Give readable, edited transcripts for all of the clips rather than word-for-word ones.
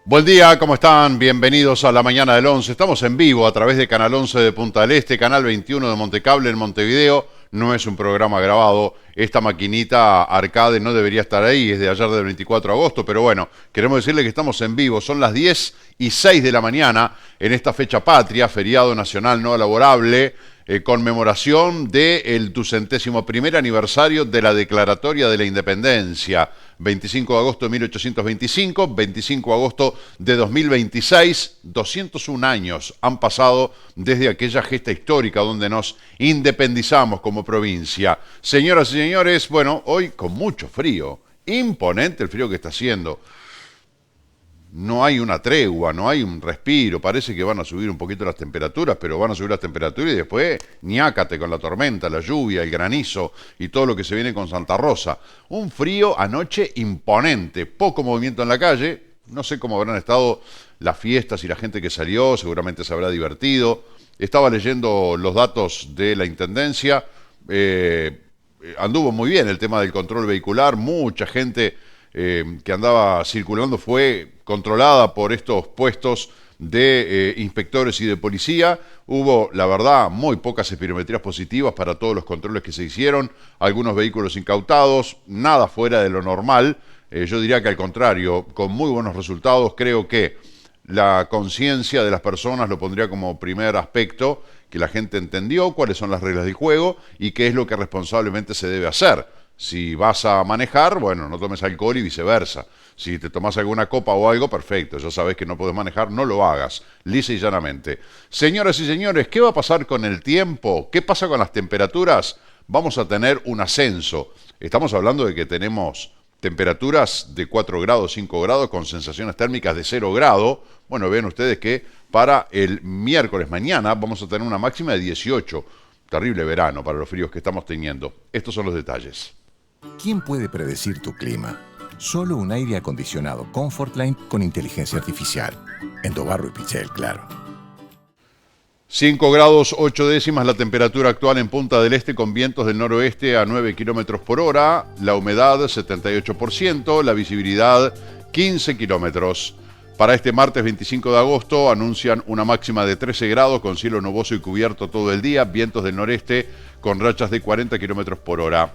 Buen día, ¿cómo están? Bienvenidos a la mañana del 11. Estamos en vivo a través de Canal 11 de Punta del Este, Canal 21 de Montecable en Montevideo. No es un programa grabado. Esta maquinita arcade no debería estar ahí, es de ayer del 24 de agosto, pero bueno, queremos decirle que estamos en vivo. Son las 10:06 de la mañana en esta fecha patria, feriado nacional no laborable, conmemoración del 201º aniversario de la Declaratoria de la Independencia. 25 de agosto de 1825, 25 de agosto de 2026, 201 años han pasado desde aquella gesta histórica donde nos independizamos como provincia. Señoras y señores, bueno, hoy con mucho frío, imponente el frío que está haciendo. No hay una tregua, no hay un respiro, parece que van a subir un poquito las temperaturas, pero van a subir las temperaturas y después ñácate con la tormenta, la lluvia, el granizo y todo lo que se viene con Santa Rosa. Un frío anoche imponente, poco movimiento en la calle, no sé cómo habrán estado las fiestas y la gente que salió, seguramente se habrá divertido. Estaba leyendo los datos de la Intendencia, anduvo muy bien el tema del control vehicular, mucha gente que andaba circulando fue controlada por estos puestos de inspectores y de policía. Hubo, la verdad, muy pocas espirometrías positivas para todos los controles que se hicieron, algunos vehículos incautados, nada fuera de lo normal. Yo diría que al contrario, con muy buenos resultados. Creo que la conciencia de las personas lo pondría como primer aspecto, que la gente entendió cuáles son las reglas del juego y qué es lo que responsablemente se debe hacer. Si vas a manejar, bueno, no tomes alcohol y viceversa. Si te tomas alguna copa o algo, perfecto. Ya sabes que no puedes manejar, no lo hagas. Lisa y llanamente. Señoras y señores, ¿qué va a pasar con el tiempo? ¿Qué pasa con las temperaturas? Vamos a tener un ascenso. Estamos hablando de que tenemos temperaturas de 4 grados, 5 grados, con sensaciones térmicas de 0 grado. Bueno, ven ustedes que para el miércoles mañana vamos a tener una máxima de 18. Terrible verano para los fríos que estamos teniendo. Estos son los detalles. ¿Quién puede predecir tu clima? Solo un aire acondicionado Comfortline con inteligencia artificial. En Dobarro y Pichel, claro. 5 grados 8 décimas la temperatura actual en Punta del Este con vientos del noroeste a 9 kilómetros por hora. La humedad 78%, la visibilidad 15 kilómetros. Para este martes 25 de agosto anuncian una máxima de 13 grados con cielo nuboso y cubierto todo el día, vientos del noreste con rachas de 40 kilómetros por hora.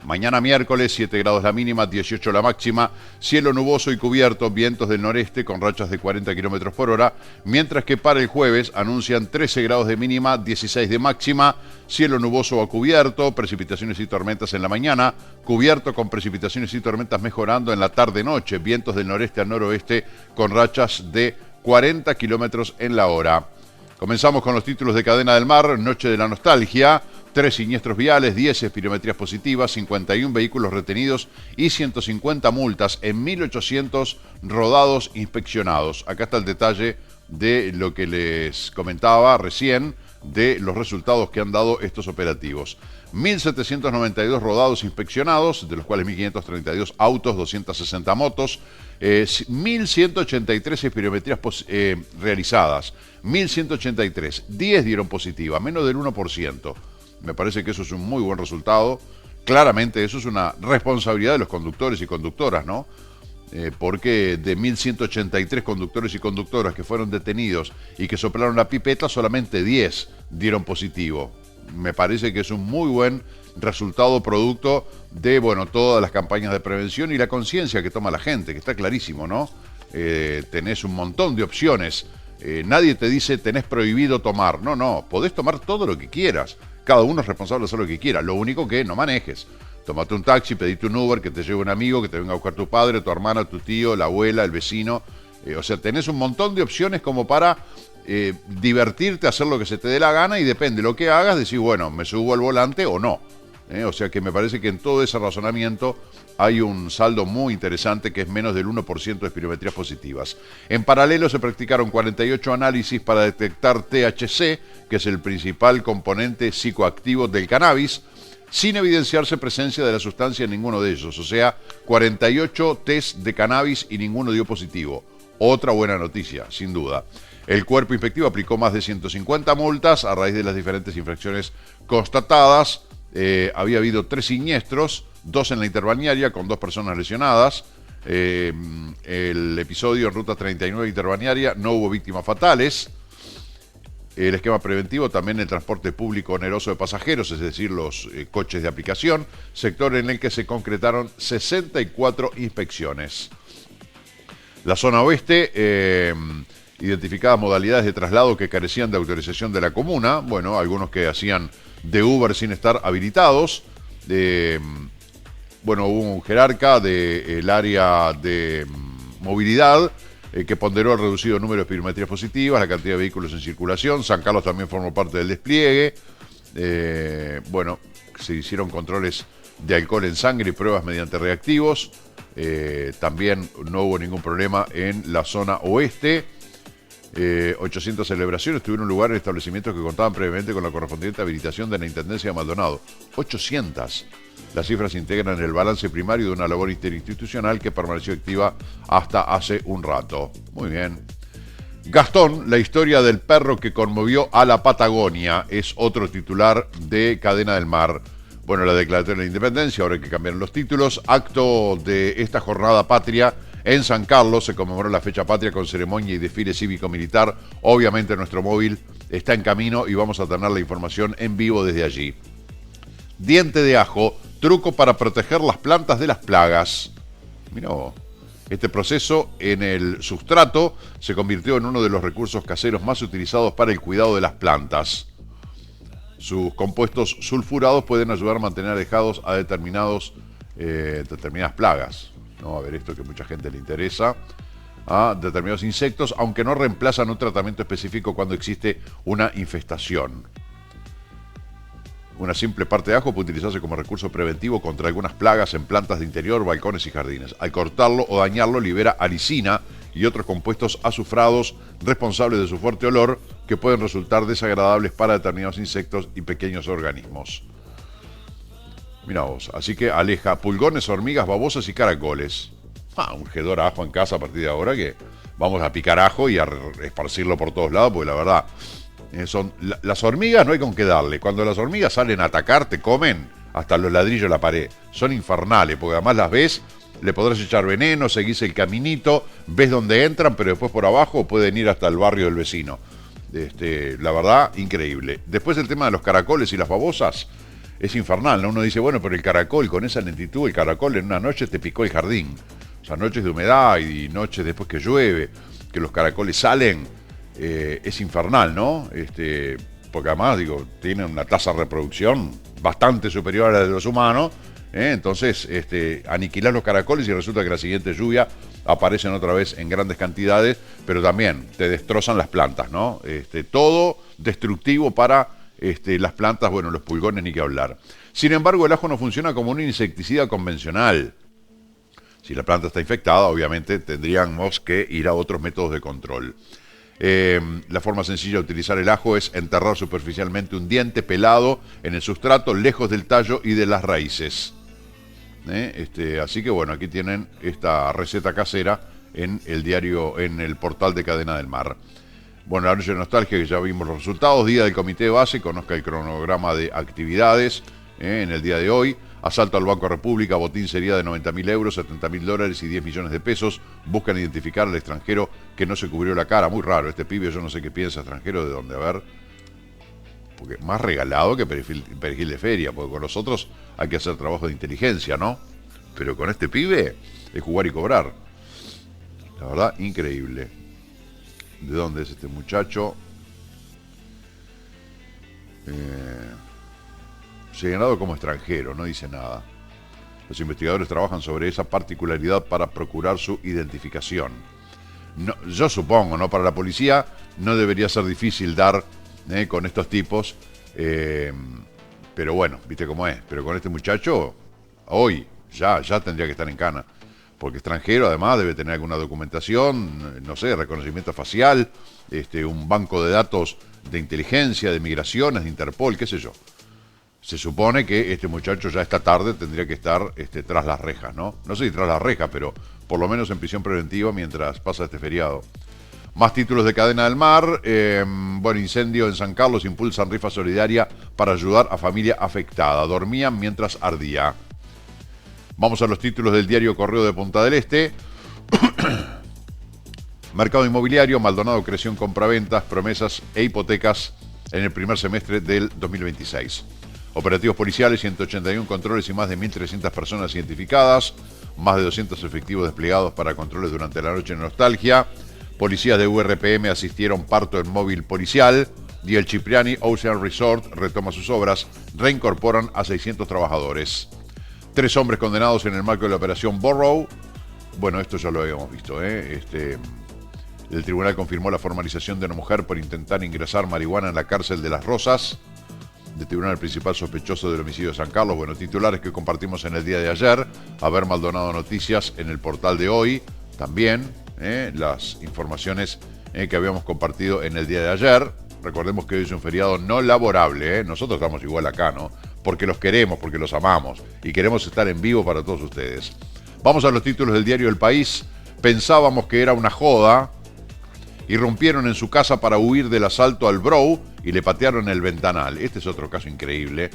Mañana miércoles 7 grados la mínima, 18 la máxima, cielo nuboso y cubierto, vientos del noreste con rachas de 40 kilómetros por hora, mientras que para el jueves anuncian 13 grados de mínima, 16 de máxima, cielo nuboso o cubierto, precipitaciones y tormentas en la mañana, cubierto con precipitaciones y tormentas mejorando en la tarde-noche, vientos del noreste al noroeste con rachas de 40 kilómetros en la hora. Comenzamos con los títulos de Cadena del Mar, Noche de la Nostalgia. 3 siniestros viales, 10 espirometrías positivas, 51 vehículos retenidos y 150 multas en 1.800 rodados inspeccionados. Acá está el detalle de lo que les comentaba recién, de los resultados que han dado estos operativos. 1.792 rodados inspeccionados, de los cuales 1.532 autos, 260 motos, 1.183 espirometrías realizadas, 1.183, 10 dieron positiva, menos del 1%. Me parece que eso es un muy buen resultado. Claramente eso es una responsabilidad de los conductores y conductoras, ¿no? Porque de 1.183 conductores y conductoras que fueron detenidos y que soplaron la pipeta, solamente 10 dieron positivo. Me parece que es un muy buen resultado producto de, bueno, todas las campañas de prevención y la conciencia que toma la gente, que está clarísimo, ¿no? Tenés un montón de opciones. Nadie te dice tenés prohibido tomar. No, podés tomar todo lo que quieras. Cada uno es responsable de hacer lo que quiera. Lo único que no manejes. Tómate un taxi, pedite un Uber, que te lleve un amigo, que te venga a buscar tu padre, tu hermana, tu tío, la abuela, el vecino. O sea, tenés un montón de opciones como para divertirte, hacer lo que se te dé la gana y depende de lo que hagas, decir, bueno, me subo al volante o no. O sea que me parece que en todo ese razonamiento hay un saldo muy interesante que es menos del 1% de espirometrías positivas. En paralelo se practicaron 48 análisis para detectar THC, que es el principal componente psicoactivo del cannabis. sin evidenciarse presencia de la sustancia en ninguno de ellos. O sea, 48 test de cannabis y ninguno dio positivo. Otra buena noticia, sin duda. El cuerpo inspectivo aplicó más de 150 multas a raíz de las diferentes infracciones constatadas. Había habido 3 siniestros, 2 en la interbalnearia con 2 personas lesionadas. El episodio en ruta 39 interbalnearia, no hubo víctimas fatales. El esquema preventivo también el transporte público oneroso de pasajeros, es decir, los coches de aplicación, sector en el que se concretaron 64 inspecciones. La zona oeste, identificadas modalidades de traslado que carecían de autorización de la comuna, bueno, algunos que hacían de Uber sin estar habilitados. Bueno, hubo un jerarca del área de movilidad que ponderó el reducido número de espirometrías positivas, la cantidad de vehículos en circulación. San Carlos también formó parte del despliegue. Bueno, se hicieron controles de alcohol en sangre y pruebas mediante reactivos. También no hubo ningún problema en la zona oeste. 800 celebraciones tuvieron lugar en establecimientos que contaban previamente con la correspondiente habilitación de la Intendencia de Maldonado. 800. Las cifras integran el balance primario de una labor interinstitucional que permaneció activa hasta hace un rato. Muy bien. Gastón, la historia del perro que conmovió a la Patagonia, es otro titular de Cadena del Mar. Bueno, la declaratoria de la independencia, ahora hay que cambiar los títulos. Acto de esta jornada patria en San Carlos, se conmemoró la fecha patria con ceremonia y desfile cívico-militar. Obviamente nuestro móvil está en camino y vamos a tener la información en vivo desde allí. Diente de ajo, truco para proteger las plantas de las plagas. Mirá vos. Este proceso en el sustrato se convirtió en uno de los recursos caseros más utilizados para el cuidado de las plantas. Sus compuestos sulfurados pueden ayudar a mantener alejados a determinadas plagas. ¿No? A ver, esto que a mucha gente le interesa. A determinados insectos, aunque no reemplazan un tratamiento específico cuando existe una infestación. Una simple parte de ajo puede utilizarse como recurso preventivo contra algunas plagas en plantas de interior, balcones y jardines. Al cortarlo o dañarlo libera alicina y otros compuestos azufrados responsables de su fuerte olor que pueden resultar desagradables para determinados insectos y pequeños organismos. Mirá vos, así que aleja pulgones, hormigas, babosas y caracoles. Un hedor a ajo en casa a partir de ahora, que vamos a picar ajo y a esparcirlo por todos lados, porque la verdad, las hormigas no hay con qué darle. Cuando las hormigas salen a atacar, te comen hasta los ladrillos de la pared. Son infernales, porque además las ves, le podrás echar veneno, seguís el caminito, ves dónde entran, pero después por abajo pueden ir hasta el barrio del vecino. La verdad, increíble. Después el tema de los caracoles y las babosas es infernal, ¿no? Uno dice, bueno, pero el caracol, con esa lentitud, el caracol en una noche te picó el jardín. O sea, noches de humedad y noches después que llueve, que los caracoles salen, es infernal, ¿no? Porque además, digo, tienen una tasa de reproducción bastante superior a la de los humanos, entonces aniquilar los caracoles y resulta que la siguiente lluvia aparecen otra vez en grandes cantidades, pero también te destrozan las plantas, ¿no? Todo destructivo para las plantas, bueno, los pulgones ni que hablar. Sin embargo, el ajo no funciona como un insecticida convencional. Si la planta está infectada, obviamente tendríamos que ir a otros métodos de control. La forma sencilla de utilizar el ajo es enterrar superficialmente un diente pelado en el sustrato, lejos del tallo y de las raíces. Así que bueno, aquí tienen esta receta casera en el diario, en el portal de Cadena del Mar. Bueno, la noche de nostalgia, que ya vimos los resultados. Día del comité de base, conozca el cronograma de actividades en el día de hoy. Asalto al Banco República, botín sería de 90.000 euros, 70.000 dólares y 10 millones de pesos. Buscan identificar al extranjero que no se cubrió la cara. Muy raro, este pibe, yo no sé qué piensa, extranjero de dónde, a ver. Porque más regalado que perejil de feria, porque con los otros hay que hacer trabajo de inteligencia, ¿no? Pero con este pibe es jugar y cobrar. La verdad, increíble. ¿De dónde es este muchacho? Señalado como extranjero, no dice nada. Los investigadores trabajan sobre esa particularidad para procurar su identificación. No, yo supongo, ¿no? Para la policía no debería ser difícil dar con estos tipos, pero bueno, viste cómo es. Pero con este muchacho, hoy ya tendría que estar en cana. Porque extranjero, además, debe tener alguna documentación, no sé, reconocimiento facial, un banco de datos de inteligencia, de migraciones, de Interpol, qué sé yo. Se supone que este muchacho ya esta tarde tendría que estar tras las rejas, ¿no? No sé si tras las rejas, pero por lo menos en prisión preventiva mientras pasa este feriado. Más títulos de Cadena del Mar. Bueno, incendio en San Carlos, impulsan rifa solidaria para ayudar a familia afectada. Dormían mientras ardía. Vamos a los títulos del diario Correo de Punta del Este. Mercado inmobiliario, Maldonado creció en compraventas, promesas e hipotecas en el primer semestre del 2026. Operativos policiales, 181 controles y más de 1.300 personas identificadas. Más de 200 efectivos desplegados para controles durante la noche en Nostalgia. Policías de URPM asistieron parto en móvil policial. Y el Cipriani Ocean Resort retoma sus obras. Reincorporan a 600 trabajadores. 3 hombres condenados en el marco de la operación Borrow. Bueno, esto ya lo habíamos visto, El tribunal confirmó la formalización de una mujer por intentar ingresar marihuana en la cárcel de Las Rosas. De tribunal principal sospechoso del homicidio de San Carlos. Bueno, titulares que compartimos en el día de ayer. Haber Maldonado Noticias en el portal de hoy. También las informaciones que habíamos compartido en el día de ayer. Recordemos que hoy es un feriado no laborable. Nosotros estamos igual acá, ¿no? Porque los queremos, porque los amamos. Y queremos estar en vivo para todos ustedes. Vamos a los títulos del diario El País. Pensábamos que era una joda. Irrumpieron en su casa para huir del asalto al Brow y le patearon el ventanal. Este es otro caso increíble.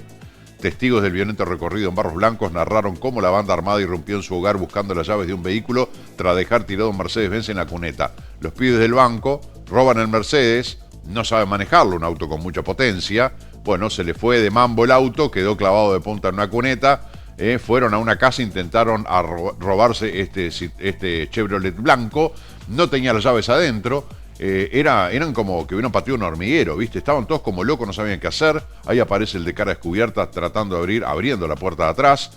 Testigos del violento recorrido en Barros Blancos narraron cómo la banda armada irrumpió en su hogar buscando las llaves de un vehículo tras dejar tirado un Mercedes-Benz en la cuneta. Los pibes del banco roban el Mercedes, no saben manejarlo, un auto con mucha potencia. Bueno, se le fue de mambo el auto, quedó clavado de punta en una cuneta. Fueron a una casa, intentaron robarse este Chevrolet blanco. No tenía las llaves adentro. Eran como que hubieran pateado un hormiguero, ¿viste? Estaban todos como locos, no sabían qué hacer. Ahí aparece el de cara descubierta tratando de abriendo la puerta de atrás.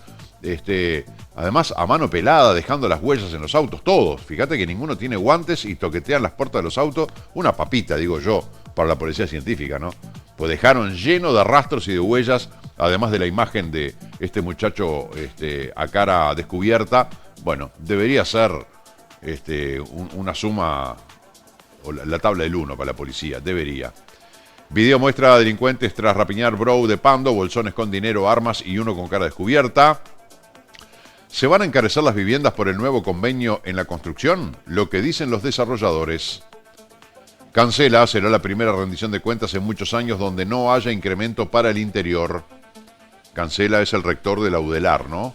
Además, a mano pelada, dejando las huellas en los autos, todos. Fíjate que ninguno tiene guantes y toquetean las puertas de los autos. Una papita, digo yo, para la policía científica, ¿no? Pues dejaron lleno de rastros y de huellas, además de la imagen de este muchacho a cara descubierta. Bueno, debería ser una suma, o la tabla del 1 para la policía, debería. Video muestra a delincuentes tras rapiñar Brow de Pando, bolsones con dinero, armas y uno con cara descubierta. ¿Se van a encarecer las viviendas por el nuevo convenio en la construcción? Lo que dicen los desarrolladores. Cancela será la primera rendición de cuentas en muchos años donde no haya incremento para el interior. Cancela es el rector de la UDELAR, ¿no?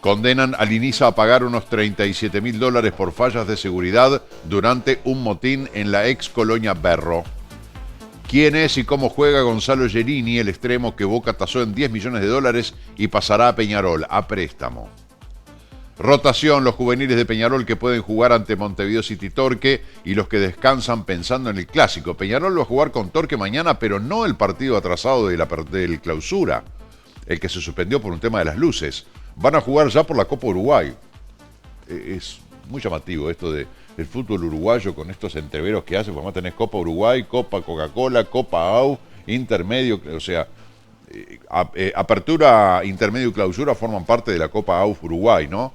Condenan al INISA a pagar unos $37.000 por fallas de seguridad durante un motín en la ex colonia Berro. ¿Quién es y cómo juega Gonzalo Gerini, el extremo que Boca tasó en $10 millones y pasará a Peñarol a préstamo? Rotación, los juveniles de Peñarol que pueden jugar ante Montevideo City Torque y los que descansan pensando en el clásico. Peñarol va a jugar con Torque mañana, pero no el partido atrasado del clausura, el que se suspendió por un tema de las luces. Van a jugar ya por la Copa Uruguay. Es muy llamativo esto del fútbol uruguayo con estos entreveros que hace. Pues además tenés Copa Uruguay, Copa Coca-Cola, Copa AU, intermedio, o sea, apertura, intermedio y clausura forman parte de la Copa AUF Uruguay, ¿no?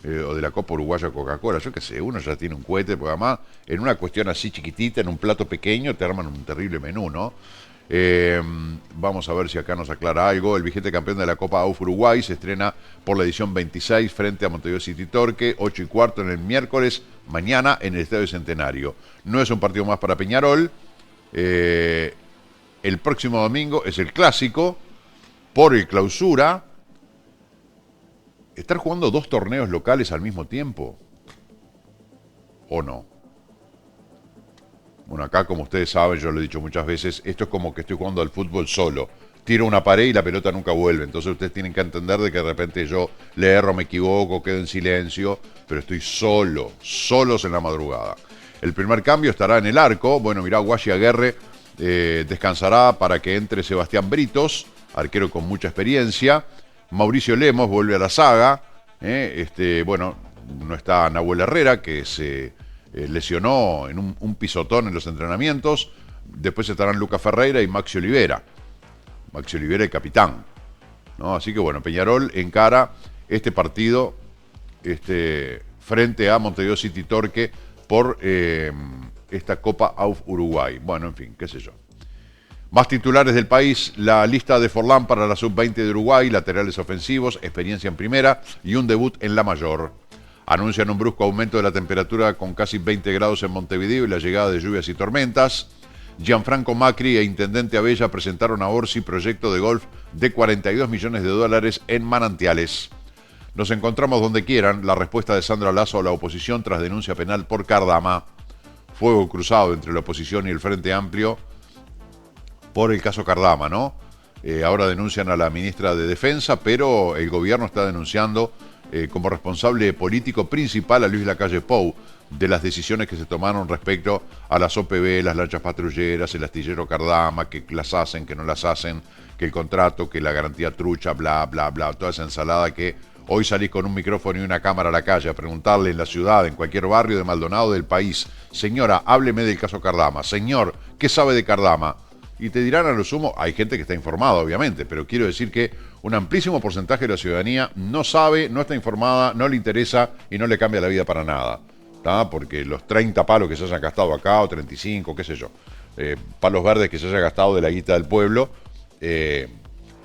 O de la Copa Uruguaya Coca-Cola, yo qué sé, uno ya tiene un cohete, porque además en una cuestión así chiquitita, en un plato pequeño, te arman un terrible menú, ¿no? Vamos a ver si acá nos aclara algo. El vigente campeón de la Copa AUF Uruguay se estrena por la edición 26 frente a Montevideo City Torque, 8:15 en el miércoles, mañana en el Estadio Centenario. No es un partido más para Peñarol. El próximo domingo es el clásico por el clausura. ¿Estar jugando 2 torneos locales al mismo tiempo? ¿O no? Bueno, acá, como ustedes saben, yo lo he dicho muchas veces, esto es como que estoy jugando al fútbol solo. Tiro una pared y la pelota nunca vuelve. Entonces ustedes tienen que entender de que de repente yo le erro, me equivoco, quedo en silencio, pero estoy solos en la madrugada. El primer cambio estará en el arco. Bueno, mirá, Guashi Aguerre descansará para que entre Sebastián Britos, arquero con mucha experiencia. Mauricio Lemos vuelve a la saga. Bueno, no está Nahuel Herrera, que se lesionó en un pisotón en los entrenamientos. Después estarán Lucas Ferreira y Maxi Olivera. Maxi Olivera, el capitán, ¿no? Así que bueno, Peñarol encara este partido frente a Montevideo City Torque por esta Copa AUF Uruguay. Bueno, en fin, qué sé yo. Más titulares del país, la lista de Forlán para la sub-20 de Uruguay, laterales ofensivos, experiencia en primera y un debut en la mayor. Anuncian un brusco aumento de la temperatura con casi 20 grados en Montevideo y la llegada de lluvias y tormentas. Gianfranco Macri e Intendente Abella presentaron a Orsi proyecto de golf de 42 millones de dólares en Manantiales. Nos encontramos donde quieran, la respuesta de Sandra Lasso a la oposición tras denuncia penal por Cardama. Fuego cruzado entre la oposición y el Frente Amplio por el caso Cardama, ¿no? Ahora denuncian a la ministra de Defensa, pero el gobierno está denunciando como responsable político principal a Luis Lacalle Pou de las decisiones que se tomaron respecto a las OPB, las lanchas patrulleras, el astillero Cardama, que las hacen, que no las hacen, que el contrato, que la garantía trucha, bla, bla, bla, toda esa ensalada que hoy salís con un micrófono y una cámara a la calle a preguntarle en la ciudad, en cualquier barrio de Maldonado del país, señora, hábleme del caso Cardama, señor, ¿qué sabe de Cardama? Y te dirán a lo sumo, hay gente que está informada obviamente, pero quiero decir que un amplísimo porcentaje de la ciudadanía no sabe, no está informada, no le interesa y no le cambia la vida para nada, ¿tá? Porque los 30 palos que se hayan gastado acá, o 35, qué sé yo, palos verdes que se haya gastado de la guita del pueblo, el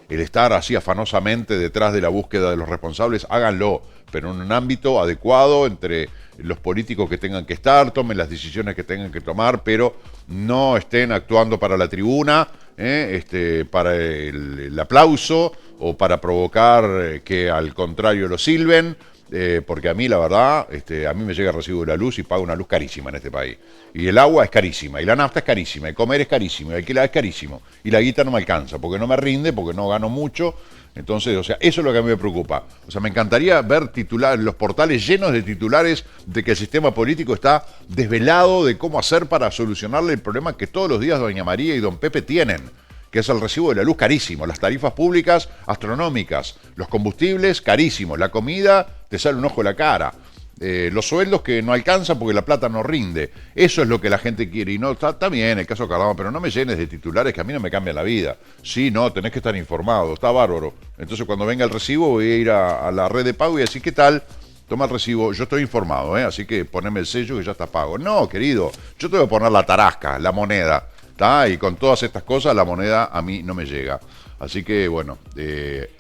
estar así afanosamente detrás de la búsqueda de los responsables, háganlo, pero en un ámbito adecuado entre los políticos que tengan que estar, tomen las decisiones que tengan que tomar, pero no estén actuando para la tribuna, para el aplauso o para provocar que al contrario lo silben, porque a mí la verdad, a mí me llega el recibo de la luz y pago una luz carísima en este país. Y el agua es carísima, y la nafta es carísima, y comer es carísimo, y alquilar es carísimo, y la guita no me alcanza, porque no me rinde, porque no gano mucho. Entonces, o sea, eso es lo que a mí me preocupa. O sea, me encantaría ver titulares, los portales llenos de titulares de que el sistema político está desvelado de cómo hacer para solucionarle el problema que todos los días doña María y don Pepe tienen, que es el recibo de la luz carísimo, las tarifas públicas astronómicas, los combustibles carísimos, la comida te sale un ojo de la cara. Los sueldos que no alcanzan porque la plata no rinde. Eso es lo que la gente quiere. Y no, está bien el caso Cardama, pero no me llenes de titulares que a mí no me cambian la vida. Sí, no, tenés que estar informado, está bárbaro. Entonces cuando venga el recibo voy a ir a la red de pago y decir, ¿qué tal? Toma el recibo, yo estoy informado, así que poneme el sello que ya está pago. No, querido, yo te voy a poner la tarasca, la moneda, ¿tá? Y con todas estas cosas la moneda a mí no me llega. Así que, bueno,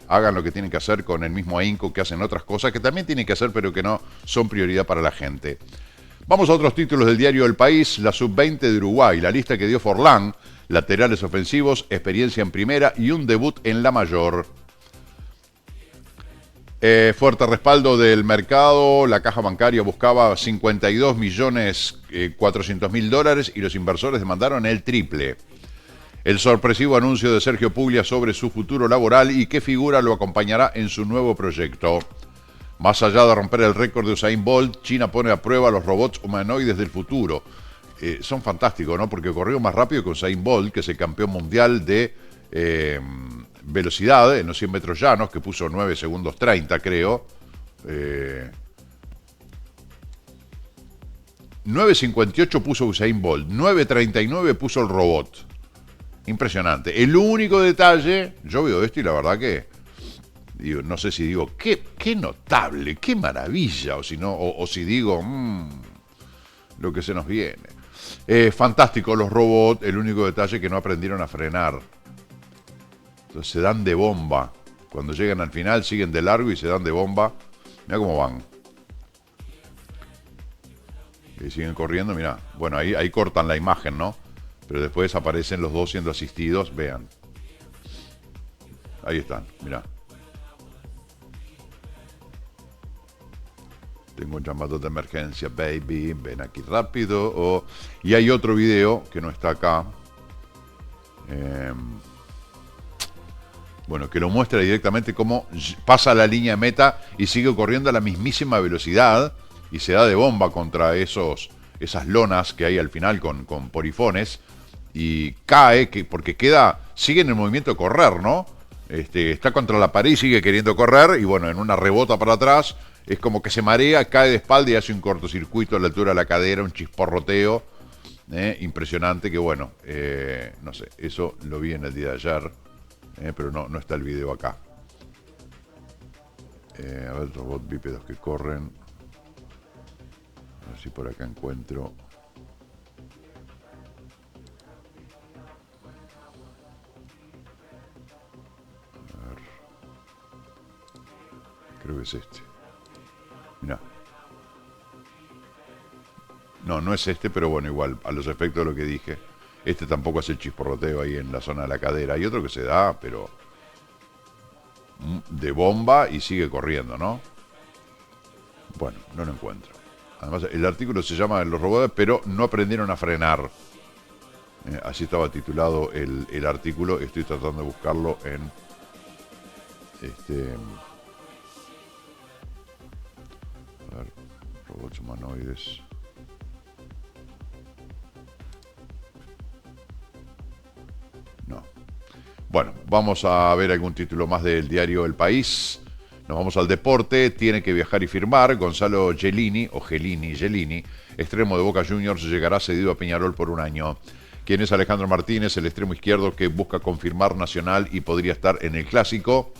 hagan lo que tienen que hacer con el mismo ahínco que hacen otras cosas que también tienen que hacer, pero que no son prioridad para la gente. Vamos a otros títulos del diario El País. La sub-20 de Uruguay, la lista que dio Forlán, laterales ofensivos, experiencia en primera y un debut en la mayor. Fuerte respaldo del mercado, la caja bancaria buscaba 52.400.000 dólares y los inversores demandaron el triple. El sorpresivo anuncio de Sergio Puglia sobre su futuro laboral y qué figura lo acompañará en su nuevo proyecto. Más allá de romper el récord de Usain Bolt, China pone a prueba los robots humanoides del futuro. Son fantásticos, ¿no? Porque corrió más rápido que Usain Bolt, que es el campeón mundial de velocidad en los 100 metros llanos, que puso 9 segundos 30, creo. 9.58 puso Usain Bolt, 9.39 puso el robot. Impresionante. El único detalle, yo veo esto y la verdad que digo, no sé si digo qué notable, qué maravilla, o si no, o si digo lo que se nos viene. Fantástico los robots, el único detalle que no aprendieron a frenar. Entonces se dan de bomba. Cuando llegan al final siguen de largo y se dan de bomba. Mira cómo van. Y siguen corriendo, mira. Bueno, ahí cortan la imagen, ¿no? Pero después aparecen los dos siendo asistidos, vean. Ahí están, mirá. Tengo un llamado de emergencia, baby, ven aquí rápido. Y hay otro video que no está acá. Bueno, que lo muestra directamente cómo pasa la línea de meta y sigue corriendo a la mismísima velocidad y se da de bomba contra esas lonas que hay al final con porifones. Y cae, porque sigue en el movimiento de correr, ¿no? Está contra la pared y sigue queriendo correr, y bueno, en una rebota para atrás, es como que se marea, cae de espalda y hace un cortocircuito a la altura de la cadera, un chisporroteo, impresionante, que bueno, no sé, eso lo vi en el día de ayer, pero no está el video acá. A ver, robots bípedos que corren, a ver si por acá encuentro. que es este. Mirá. No, no es este, pero bueno, igual, a los efectos de lo que dije. Este tampoco hace el chisporroteo ahí en la zona de la cadera. Hay otro que se da, pero de bomba y sigue corriendo, ¿no? Bueno, no lo encuentro. Además, el artículo se llama Los robots, pero no aprendieron a frenar. Así estaba titulado el artículo. Estoy tratando de buscarlo en... A ver, robots humanoides. No. Bueno, vamos a ver algún título más del diario El País. Nos vamos al deporte. Tiene que viajar y firmar. Gonzalo Gelini, o Gelini, extremo de Boca Juniors, llegará cedido a Peñarol por un año. ¿Quién es Alejandro Martínez, el extremo izquierdo que busca confirmar Nacional y podría estar en el Clásico?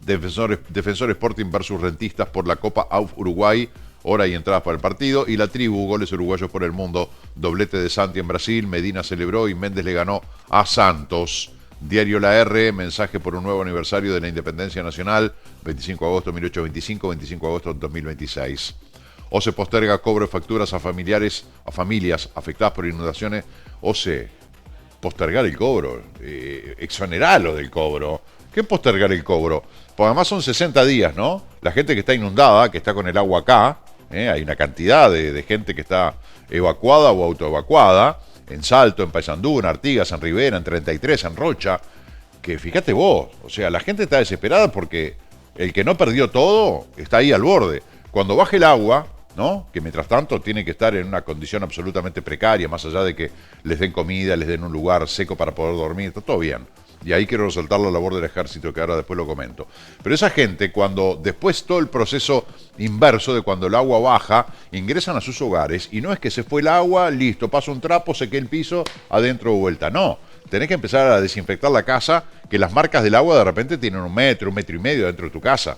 Defensor Sporting versus Rentistas por la Copa AUF Uruguay. Hora y entradas para el partido. Y la tribu, goles uruguayos por el mundo. Doblete de Santi en Brasil. Medina celebró y Méndez le ganó a Santos. Diario La R, mensaje por un nuevo aniversario de la Independencia Nacional. 25 de agosto de 1825, 25 de agosto de 2026. O se posterga cobro de facturas a familias afectadas por inundaciones. O se postergar el cobro. Exonerarlo del cobro. ¿Qué postergar el cobro? Pues además son 60 días, ¿no? La gente que está inundada, que está con el agua acá, hay una cantidad de gente que está evacuada o autoevacuada, en Salto, en Paysandú, en Artigas, en Rivera, en 33, en Rocha, que fíjate vos, o sea, la gente está desesperada porque el que no perdió todo está ahí al borde. Cuando baje el agua, ¿no? Que mientras tanto tiene que estar en una condición absolutamente precaria, más allá de que les den comida, les den un lugar seco para poder dormir, está todo bien. Y ahí quiero resaltar la labor del ejército, que ahora después lo comento. Pero esa gente, cuando después todo el proceso inverso de cuando el agua baja, ingresan a sus hogares y no es que se fue el agua, listo, paso un trapo, sequé el piso, adentro de vuelta. No, tenés que empezar a desinfectar la casa, que las marcas del agua de repente tienen 1 metro, 1,5 metros dentro de tu casa.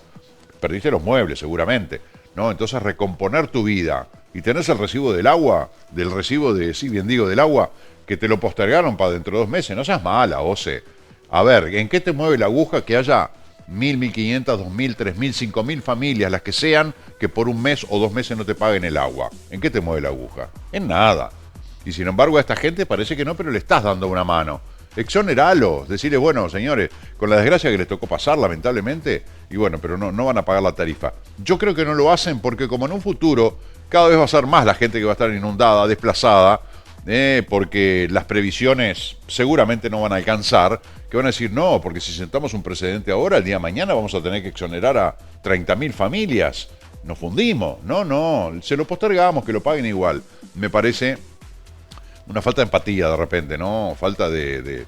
Perdiste los muebles seguramente, ¿no? Entonces recomponer tu vida y tenés el recibo del agua, del agua, que te lo postergaron para dentro de 2 meses. No seas mala, Ose. A ver, ¿en qué te mueve la aguja que haya 1.000, 1.500, 2.000, 3.000, 5.000 familias, las que sean, que por 1 mes o 2 meses no te paguen el agua? ¿En qué te mueve la aguja? En nada. Y sin embargo a esta gente parece que no, pero le estás dando una mano. Exoneralo, decirle, bueno, señores, con la desgracia que les tocó pasar, lamentablemente, y bueno, pero no van a pagar la tarifa. Yo creo que no lo hacen porque como en un futuro cada vez va a ser más la gente que va a estar inundada, desplazada, porque las previsiones seguramente no van a alcanzar, que van a decir, no, porque si sentamos un precedente ahora, el día de mañana vamos a tener que exonerar a 30.000 familias. Nos fundimos. No, se lo postergamos, que lo paguen igual. Me parece una falta de empatía de repente, ¿no? Falta de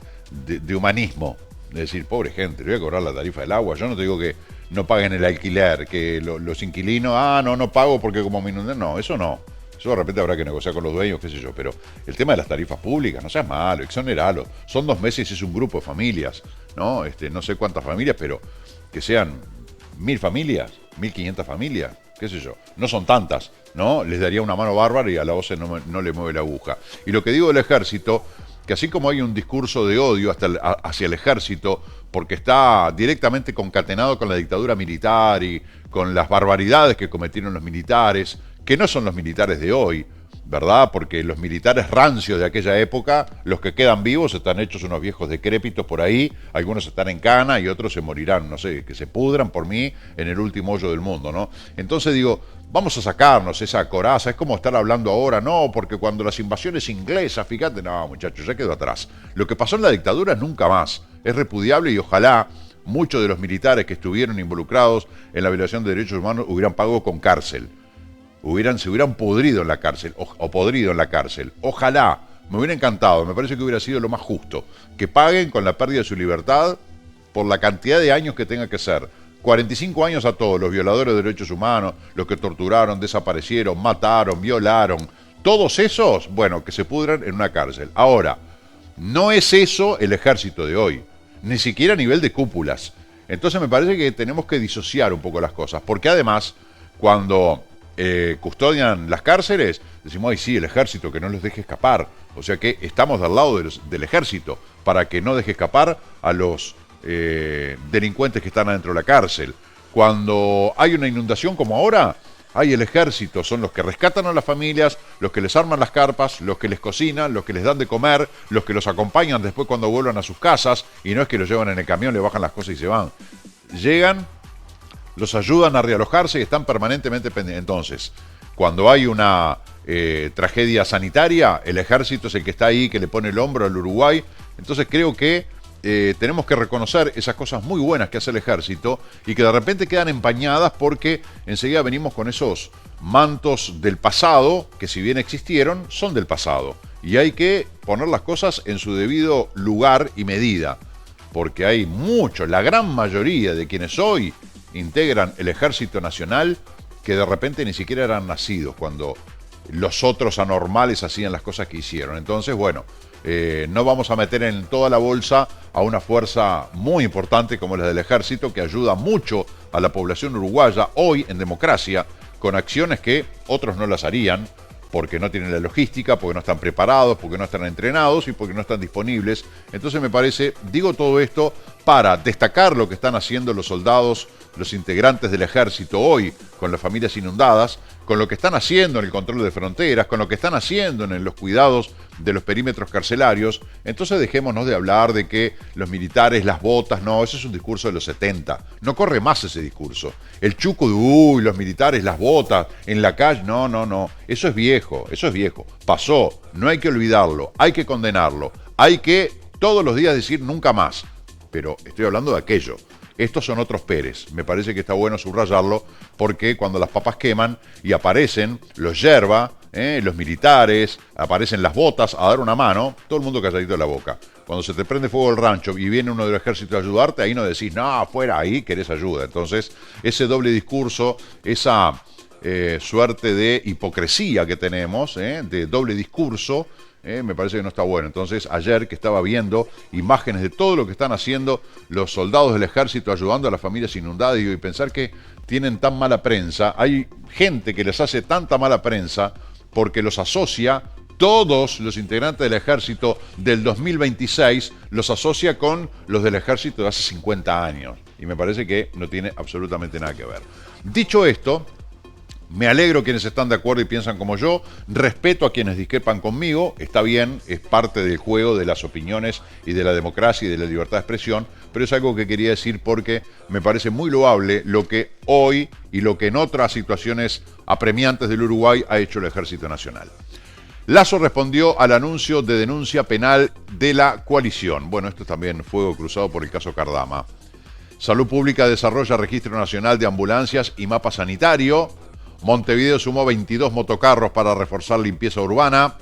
humanismo. De decir, pobre gente, le voy a cobrar la tarifa del agua. Yo no te digo que no paguen el alquiler, que los inquilinos, no pago porque como me inundé. No, eso no. Eso de repente habrá que negociar con los dueños, qué sé yo, pero el tema de las tarifas públicas, no seas malo, exoneralo. Son 2 meses y es un grupo de familias, ¿no? No sé cuántas familias, pero que sean 1.000 familias, 1.500 familias, qué sé yo. No son tantas, ¿no? Les daría una mano bárbara y a la OCE no le mueve la aguja. Y lo que digo del ejército, que así como hay un discurso de odio hacia el ejército, porque está directamente concatenado con la dictadura militar y con las barbaridades que cometieron los militares, que no son los militares de hoy, ¿verdad? Porque los militares rancios de aquella época, los que quedan vivos están hechos unos viejos decrépitos por ahí, algunos están en cana y otros se morirán, no sé, que se pudran por mí en el último hoyo del mundo, ¿no? Entonces digo, vamos a sacarnos esa coraza, es como estar hablando ahora, no, porque cuando las invasiones inglesas, fíjate, no, muchachos, ya quedó atrás. Lo que pasó en la dictadura nunca más, es repudiable y ojalá muchos de los militares que estuvieron involucrados en la violación de derechos humanos hubieran pagado con cárcel. Se hubieran pudrido en la cárcel o podrido en la cárcel. Ojalá, me hubiera encantado, me parece que hubiera sido lo más justo. Que paguen con la pérdida de su libertad por la cantidad de años que tenga que ser. 45 años a todos, los violadores de derechos humanos, los que torturaron, desaparecieron, mataron, violaron. Todos esos, bueno, que se pudran en una cárcel. Ahora, no es eso el ejército de hoy, ni siquiera a nivel de cúpulas. Entonces me parece que tenemos que disociar un poco las cosas, porque además, cuando custodian las cárceles, decimos, ay sí, el ejército, que no los deje escapar. O sea que estamos del lado del ejército para que no deje escapar a los delincuentes que están adentro de la cárcel. Cuando hay una inundación como ahora, hay el ejército, son los que rescatan a las familias, los que les arman las carpas, los que les cocinan, los que les dan de comer, los que los acompañan después cuando vuelvan a sus casas, y no es que los llevan en el camión, le bajan las cosas y se van. Llegan, los ayudan a realojarse y están permanentemente pendientes. Entonces, cuando hay una tragedia sanitaria, el ejército es el que está ahí, que le pone el hombro al Uruguay. Entonces creo que tenemos que reconocer esas cosas muy buenas que hace el ejército y que de repente quedan empañadas porque enseguida venimos con esos mantos del pasado, que si bien existieron, son del pasado. Y hay que poner las cosas en su debido lugar y medida, porque hay muchos, la gran mayoría de quienes hoy integran el Ejército Nacional, que de repente ni siquiera eran nacidos cuando los otros anormales hacían las cosas que hicieron. Entonces, bueno, no vamos a meter en toda la bolsa a una fuerza muy importante como la del ejército, que ayuda mucho a la población uruguaya hoy en democracia, con acciones que otros no las harían, porque no tienen la logística, porque no están preparados, porque no están entrenados y porque no están disponibles. Entonces me parece, digo todo esto para destacar lo que están haciendo los soldados, los integrantes del ejército hoy con las familias inundadas, con lo que están haciendo en el control de fronteras, con lo que están haciendo en los cuidados de los perímetros carcelarios. Entonces dejémonos de hablar de que los militares, las botas, no, ese es un discurso de los 70. No corre más ese discurso. El chuco de, uy, los militares, las botas, en la calle, no. Eso es viejo. Pasó, no hay que olvidarlo, hay que condenarlo, hay que todos los días decir nunca más. Pero estoy hablando de aquello. Estos son otros Pérez. Me parece que está bueno subrayarlo porque cuando las papas queman y aparecen los yerba, los militares, aparecen las botas a dar una mano, todo el mundo calladito de la boca. Cuando se te prende fuego el rancho y viene uno del ejército a ayudarte, ahí no decís, no, afuera, ahí querés ayuda. Entonces, ese doble discurso, esa suerte de hipocresía que tenemos, de doble discurso, me parece que no está bueno. Entonces, ayer que estaba viendo imágenes de todo lo que están haciendo los soldados del ejército ayudando a las familias inundadas, y pensar que tienen tan mala prensa, hay gente que les hace tanta mala prensa porque los asocia, todos los integrantes del ejército del 2026 los asocia con los del ejército de hace 50 años. Y me parece que no tiene absolutamente nada que ver. Dicho esto, me alegro quienes están de acuerdo y piensan como yo, respeto a quienes discrepan conmigo, está bien, es parte del juego de las opiniones y de la democracia y de la libertad de expresión, pero es algo que quería decir porque me parece muy loable lo que hoy y lo que en otras situaciones apremiantes del Uruguay ha hecho el Ejército Nacional. Lasso respondió al anuncio de denuncia penal de la coalición. Bueno, esto también fuego cruzado por el caso Cardama. Salud Pública desarrolla registro nacional de ambulancias y mapa sanitario. Montevideo sumó 22 motocarros para reforzar limpieza urbana.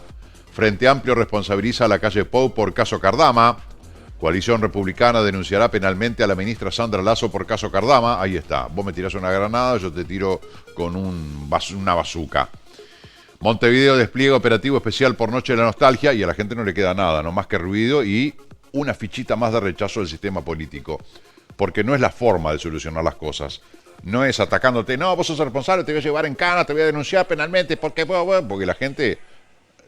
Frente Amplio responsabiliza a la calle Pou por caso Cardama. Coalición Republicana denunciará penalmente a la ministra Sandra Lasso por caso Cardama. Ahí está. Vos me tirás una granada, yo te tiro con una bazuca. Montevideo despliega operativo especial por Noche de la Nostalgia y a la gente no le queda nada, no más que ruido y una fichita más de rechazo del sistema político. Porque no es la forma de solucionar las cosas. No es atacándote, no, vos sos responsable, te voy a llevar en cana, te voy a denunciar penalmente, porque la gente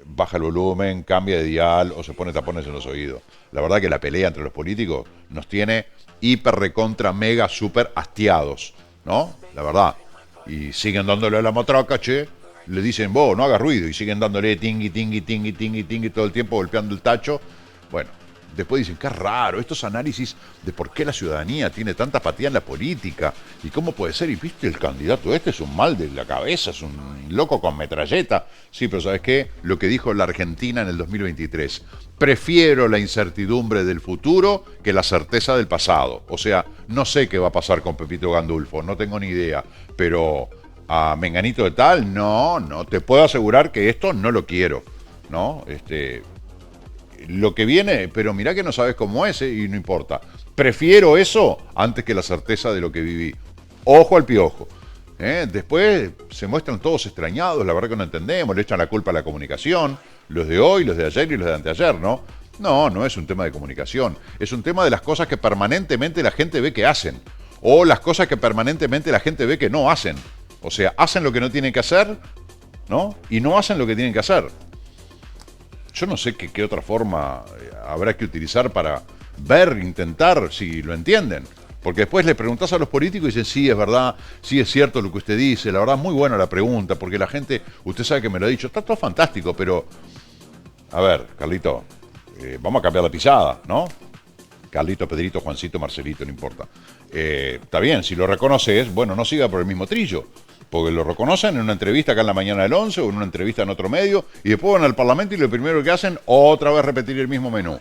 baja el volumen, cambia de dial o se pone tapones en los oídos. La verdad que la pelea entre los políticos nos tiene hiper, recontra, mega, super hastiados, ¿no? La verdad. Y siguen dándole a la matraca, che, le dicen, vos, no hagas ruido, y siguen dándole tingui todo el tiempo, golpeando el tacho. Bueno. Después dicen, qué raro, estos análisis de por qué la ciudadanía tiene tanta apatía en la política y cómo puede ser, y viste, el candidato este es un mal de la cabeza, es un loco con metralleta. Sí, pero ¿sabes qué? Lo que dijo la Argentina en el 2023, prefiero la incertidumbre del futuro que la certeza del pasado. O sea, no sé qué va a pasar con Pepito Gandulfo, no tengo ni idea, pero a Menganito de tal, no, te puedo asegurar que esto no lo quiero, ¿no? Lo que viene, pero mirá que no sabes cómo es, y no importa. Prefiero eso antes que la certeza de lo que viví. Ojo al piojo. Después se muestran todos extrañados, la verdad que no entendemos, le echan la culpa a la comunicación, los de hoy, los de ayer y los de anteayer, ¿no? No es un tema de comunicación, es un tema de las cosas que permanentemente la gente ve que hacen, o las cosas que permanentemente la gente ve que no hacen. O sea, hacen lo que no tienen que hacer, ¿no? Y no hacen lo que tienen que hacer. Yo no sé qué otra forma habrá que utilizar para ver, intentar, si lo entienden. Porque después le preguntás a los políticos y dicen, sí, es verdad, sí es cierto lo que usted dice, la verdad, muy buena la pregunta, porque la gente, usted sabe que me lo ha dicho, está todo fantástico, pero, a ver, Carlito, vamos a cambiar la pisada, ¿no? Carlito, Pedrito, Juancito, Marcelito, no importa. Está bien, si lo reconoces, bueno, no siga por el mismo trillo, porque lo reconocen en una entrevista acá en la mañana del 11 o en una entrevista en otro medio, y después van al Parlamento y lo primero que hacen, otra vez repetir el mismo menú.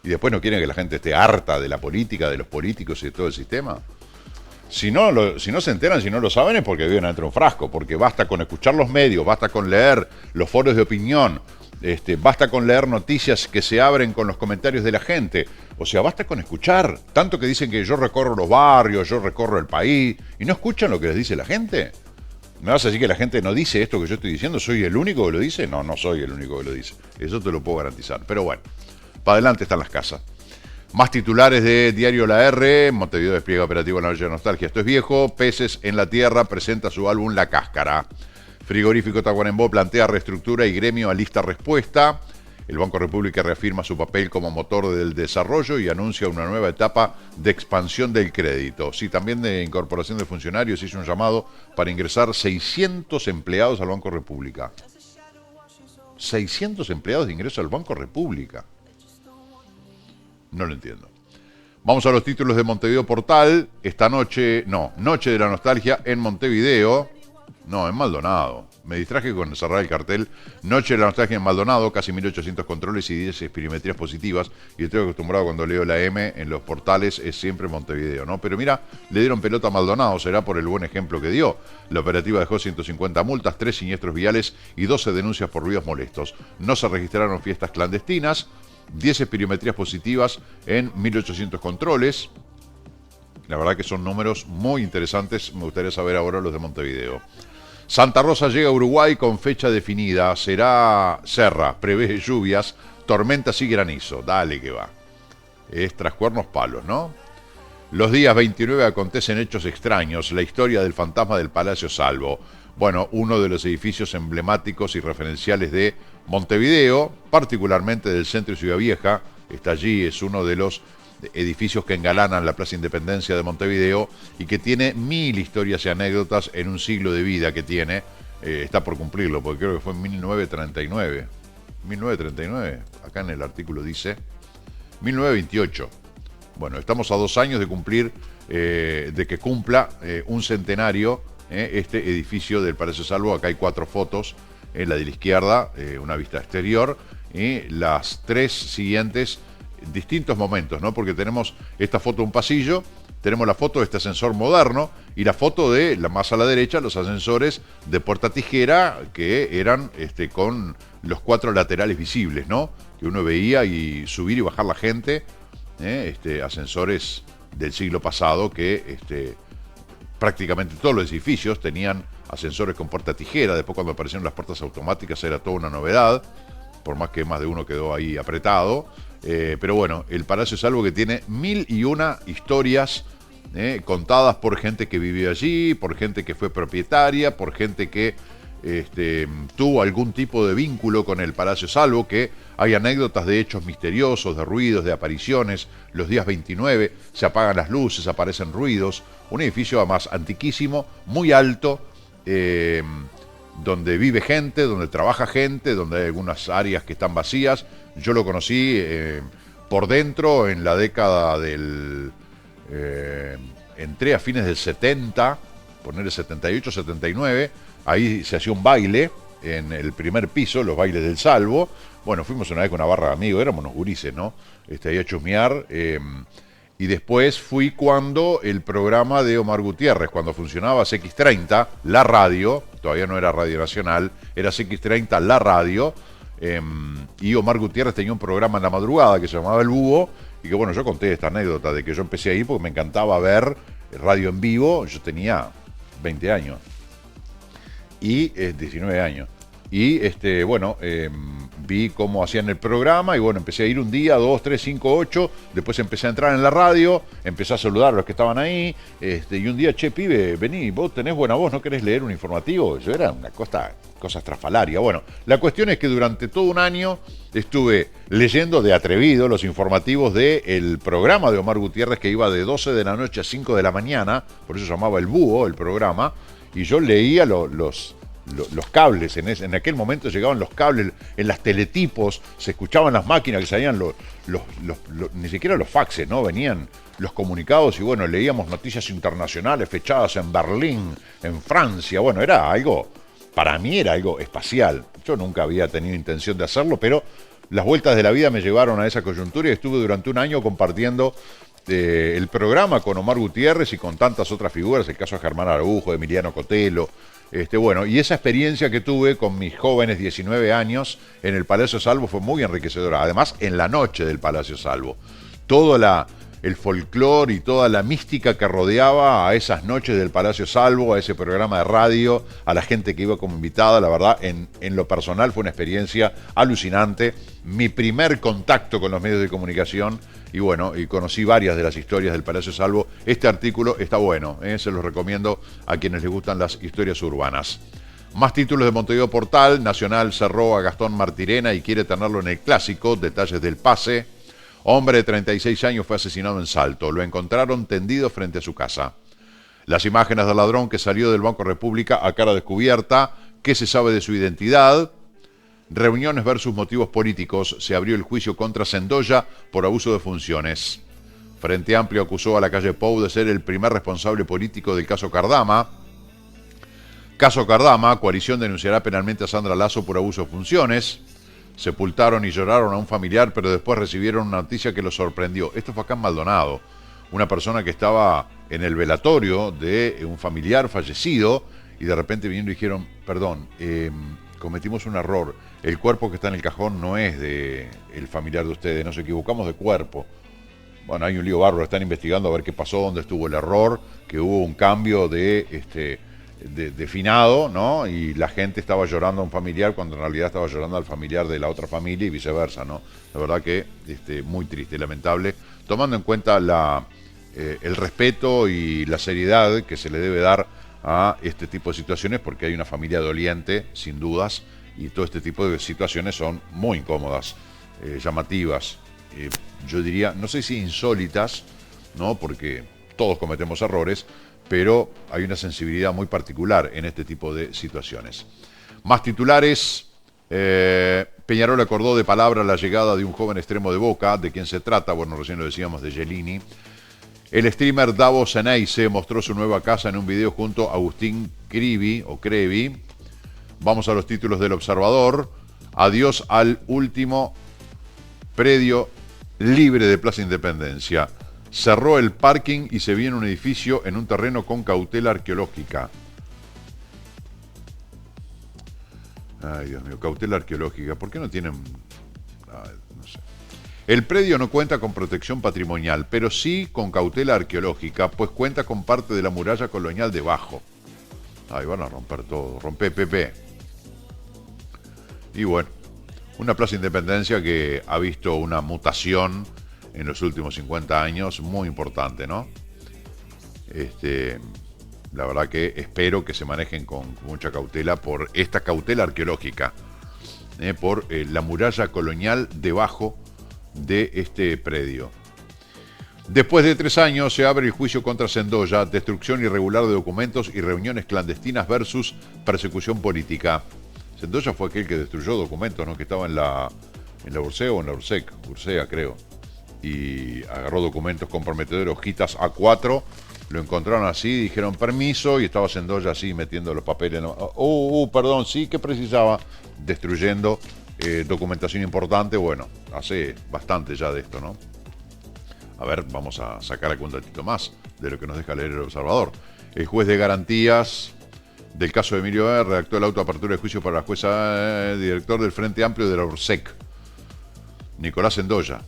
Y después no quieren que la gente esté harta de la política, de los políticos y de todo el sistema. Si no se enteran, si no lo saben, es porque viven dentro de un frasco, porque basta con escuchar los medios, basta con leer los foros de opinión, basta con leer noticias que se abren con los comentarios de la gente. O sea, basta con escuchar. Tanto que dicen que yo recorro los barrios, yo recorro el país, y no escuchan lo que les dice la gente. ¿Me vas a decir que la gente no dice esto que yo estoy diciendo? ¿Soy el único que lo dice? No, no soy el único que lo dice. Eso te lo puedo garantizar. Pero bueno, para adelante están las casas. Más titulares de Diario La R. Montevideo despliega operativo en la noche de nostalgia. Esto es viejo. Peces en la Tierra presenta su álbum La Cáscara. Frigorífico Tacuarembó plantea reestructura y gremio alista respuesta. El Banco República reafirma su papel como motor del desarrollo y anuncia una nueva etapa de expansión del crédito. Sí, también de incorporación de funcionarios. Hizo un llamado para ingresar 600 empleados al Banco República. 600 empleados de ingreso al Banco República. No lo entiendo. Vamos a los títulos de Montevideo Portal. Esta noche, Noche de la Nostalgia en Montevideo. No, en Maldonado. Me distraje con cerrar el cartel. Noche de la Nostalgia en Maldonado, casi 1.800 controles y 10 espirometrías positivas. Y estoy acostumbrado cuando leo la M en los portales, es siempre Montevideo, ¿no? Pero mira, le dieron pelota a Maldonado, será por el buen ejemplo que dio. La operativa dejó 150 multas, 3 siniestros viales y 12 denuncias por ruidos molestos. No se registraron fiestas clandestinas, 10 espirometrías positivas en 1.800 controles. La verdad que son números muy interesantes. Me gustaría saber ahora los de Montevideo. Santa Rosa llega a Uruguay con fecha definida. Será Serra, prevé lluvias, tormentas y granizo. Dale que va. Es tras cuernos palos, ¿no? Los días 29 acontecen hechos extraños. La historia del fantasma del Palacio Salvo. Bueno, uno de los edificios emblemáticos y referenciales de Montevideo, particularmente del centro de Ciudad Vieja. Está allí, es uno de los edificios que engalanan la Plaza Independencia de Montevideo y que tiene 1000 historias y anécdotas en un siglo de vida que tiene. Está por cumplirlo, porque creo que fue en 1939. 1939, acá en el artículo dice 1928. Bueno, estamos a 2 años de cumplir, de que cumpla un centenario este edificio del Palacio Salvo. Acá hay 4 fotos, la de la izquierda, una vista exterior, y las 3 siguientes distintos momentos, ¿no? Porque tenemos esta foto de un pasillo, tenemos la foto de este ascensor moderno y la foto de, la más a la derecha, los ascensores de puerta tijera que eran con los 4 laterales visibles, ¿no? Que uno veía y subir y bajar la gente, ascensores del siglo pasado que prácticamente todos los edificios tenían ascensores con puerta tijera. Después cuando aparecieron las puertas automáticas era toda una novedad, por más que más de uno quedó ahí apretado. Pero bueno, el Palacio Salvo que tiene 1001 historias contadas por gente que vivió allí, por gente que fue propietaria, por gente que tuvo algún tipo de vínculo con el Palacio Salvo, que hay anécdotas de hechos misteriosos, de ruidos, de apariciones. Los días 29 se apagan las luces, aparecen ruidos. Un edificio además antiquísimo, muy alto, donde vive gente, donde trabaja gente, donde hay algunas áreas que están vacías. Yo lo conocí por dentro en la década del... entré a fines del 70, ponerle 78, 79, ahí se hacía un baile en el primer piso, los bailes del Salvo. Bueno, fuimos una vez con una barra de amigos, éramos unos gurises, ¿no? Ahí a chusmear. Y después fui cuando el programa de Omar Gutiérrez, cuando funcionaba CX30, la radio, todavía no era Radio Nacional, era CX30, la radio, y Omar Gutiérrez tenía un programa en la madrugada que se llamaba El Búho, y que bueno, yo conté esta anécdota de que yo empecé ahí porque me encantaba ver radio en vivo. Yo tenía 20 años, y 19 años, y vi cómo hacían el programa y bueno, empecé a ir un día, 2, 3, 5, 8, después empecé a entrar en la radio, empecé a saludar a los que estaban ahí, y un día, che, pibe, vení, vos tenés buena voz, ¿no querés leer un informativo? Yo era una cosa estrafalaria. Bueno, la cuestión es que durante todo un año estuve leyendo de atrevido los informativos del programa de Omar Gutiérrez, que iba de 12 de la noche a 5 de la mañana, por eso se llamaba El Búho, el programa, y yo leía los cables, en aquel momento llegaban los cables, en las teletipos, se escuchaban las máquinas que salían ni siquiera los faxes, ¿no? Venían los comunicados y bueno, leíamos noticias internacionales fechadas en Berlín, en Francia, bueno, era algo, para mí era algo espacial. Yo nunca había tenido intención de hacerlo, pero las vueltas de la vida me llevaron a esa coyuntura y estuve durante un año compartiendo el programa con Omar Gutiérrez y con tantas otras figuras, el caso de Germán Araujo, de Emiliano Cotelo. Bueno, y esa experiencia que tuve con mis jóvenes 19 años en el Palacio Salvo fue muy enriquecedora. Además, en la noche del Palacio Salvo. Todo el folclore y toda la mística que rodeaba a esas noches del Palacio Salvo, a ese programa de radio, a la gente que iba como invitada, la verdad, en lo personal fue una experiencia alucinante. Mi primer contacto con los medios de comunicación y bueno, y conocí varias de las historias del Palacio Salvo. Este artículo está bueno, se los recomiendo a quienes les gustan las historias urbanas. Más títulos de Montevideo Portal. Nacional cerró a Gastón Martirena y quiere tenerlo en el clásico. Detalles del pase. Hombre de 36 años fue asesinado en Salto. Lo encontraron tendido frente a su casa. Las imágenes del ladrón que salió del Banco República a cara descubierta. ¿Qué se sabe de su identidad? Reuniones versus motivos políticos. Se abrió el juicio contra Sendoya por abuso de funciones. Frente Amplio acusó a la calle Pou de ser el primer responsable político del caso Cardama. Caso Cardama, coalición denunciará penalmente a Sandra Lasso por abuso de funciones. Sepultaron y lloraron a un familiar, pero después recibieron una noticia que los sorprendió. Esto fue acá en Maldonado. Una persona que estaba en el velatorio de un familiar fallecido y de repente vinieron y dijeron, perdón, cometimos un error. El cuerpo que está en el cajón no es del familiar de ustedes, nos equivocamos de cuerpo. Bueno, hay un lío bárbaro, están investigando a ver qué pasó, dónde estuvo el error, que hubo un cambio de finado, ¿no? Y la gente estaba llorando a un familiar cuando en realidad estaba llorando al familiar de la otra familia y viceversa, ¿no? La verdad que muy triste y lamentable, tomando en cuenta el respeto y la seriedad que se le debe dar a este tipo de situaciones, porque hay una familia doliente, sin dudas, y todo este tipo de situaciones son muy incómodas, llamativas, yo diría, no sé si insólitas, ¿no? Porque todos cometemos errores, pero hay una sensibilidad muy particular en este tipo de situaciones. Más titulares. Peñarol acordó de palabra la llegada de un joven extremo de Boca. ¿De quién se trata? Bueno, recién lo decíamos, de Gelini. El streamer Davo Ceneice mostró su nueva casa en un video junto a Agustín Crevi. Vamos a los títulos del Observador. Adiós al último predio libre de Plaza Independencia. Cerró el parking y se viene un edificio en un terreno con cautela arqueológica. Ay, Dios mío, cautela arqueológica. ¿Por qué no tienen...? No sé. El predio no cuenta con protección patrimonial, pero sí con cautela arqueológica, pues cuenta con parte de la muralla colonial debajo. Ay, van a romper todo. Rompe Pepe. Y bueno, una Plaza Independencia que ha visto una mutación en los últimos 50 años muy importante, ¿no? La verdad que espero que se manejen con mucha cautela por esta cautela arqueológica, por la muralla colonial debajo de este predio. Después de 3 años se abre el juicio contra Sendoya, destrucción irregular de documentos y reuniones clandestinas versus persecución política. Sendoya fue aquel que destruyó documentos, ¿no? Que estaba en la Ursea o en la Ursea creo. Y agarró documentos comprometedores, hojitas A4, lo encontraron así, dijeron permiso, y estaba Sendoya así metiendo los papeles. Perdón, sí, ¿qué precisaba? Destruyendo documentación importante. Bueno, hace bastante ya de esto, ¿no? A ver, vamos a sacar algún datito más de lo que nos deja leer el Observador. El juez de garantías del caso de Emilio R. redactó el auto de apertura de juicio para la jueza director del Frente Amplio de la URSEC, Nicolás Sendoya.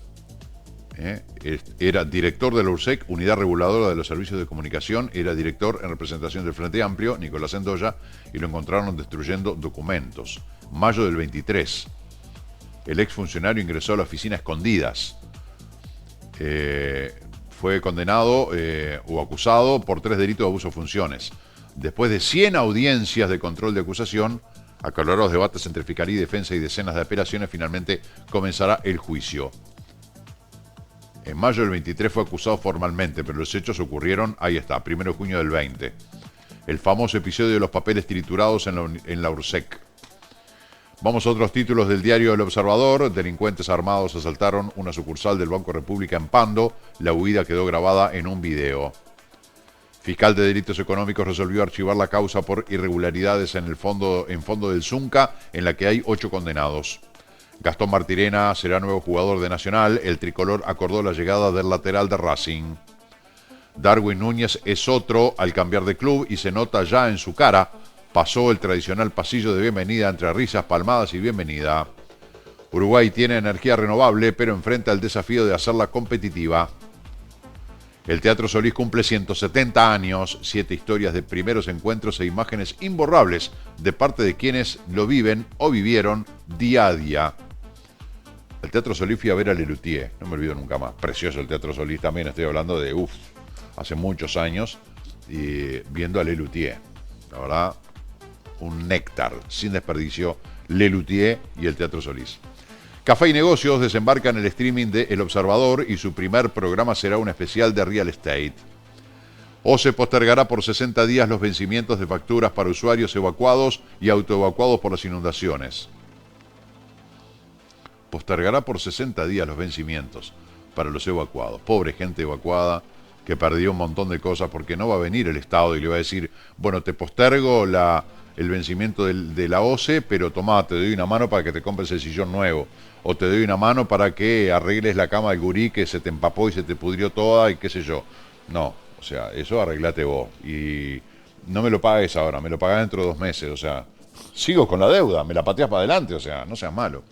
Era director de la URSEC, Unidad Reguladora de los Servicios de Comunicación, era director en representación del Frente Amplio, Nicolás Sendoya, y lo encontraron destruyendo documentos. Mayo del 23. El exfuncionario ingresó a la oficina a escondidas. Fue condenado o acusado por 3 delitos de abuso de funciones. Después de 100 audiencias de control de acusación, acalorados debates entre Fiscalía y Defensa y decenas de apelaciones, finalmente comenzará el juicio. En mayo del 23 fue acusado formalmente, pero los hechos ocurrieron, ahí está, 1 de junio del 20. El famoso episodio de los papeles triturados en la URSEC. Vamos a otros títulos del diario El Observador. Delincuentes armados asaltaron una sucursal del Banco República en Pando. La huida quedó grabada en un video. Fiscal de Delitos Económicos resolvió archivar la causa por irregularidades en fondo del Zunca, en la que hay 8 condenados. Gastón Martirena será nuevo jugador de Nacional. El tricolor acordó la llegada del lateral de Racing. Darwin Núñez es otro al cambiar de club y se nota ya en su cara. Pasó el tradicional pasillo de bienvenida entre risas, palmadas y bienvenida. Uruguay tiene energía renovable, pero enfrenta el desafío de hacerla competitiva. El Teatro Solís cumple 170 años, 7 historias de primeros encuentros e imágenes imborrables de parte de quienes lo viven o vivieron día a día. El Teatro Solís fui a ver a Lelutier, no me olvido nunca más. Precioso el Teatro Solís también, estoy hablando de hace muchos años, y viendo a Lelutier. La verdad, un néctar, sin desperdicio, Lelutier y el Teatro Solís. Café y Negocios desembarca en el streaming de El Observador y su primer programa será un especial de real estate. OCE postergará por 60 días los vencimientos de facturas para usuarios evacuados y autoevacuados por las inundaciones. Postergará por 60 días los vencimientos para los evacuados. Pobre gente evacuada que perdió un montón de cosas porque no va a venir el Estado y le va a decir, bueno, te postergo el vencimiento de la OCE, pero tomá, te doy una mano para que te compres el sillón nuevo. O te doy una mano para que arregles la cama del gurí que se te empapó y se te pudrió toda y qué sé yo. No, o sea, eso arreglate vos. Y no me lo pagues ahora, me lo pagás dentro de 2 meses. O sea, sigo con la deuda, me la pateás para adelante, o sea, no seas malo.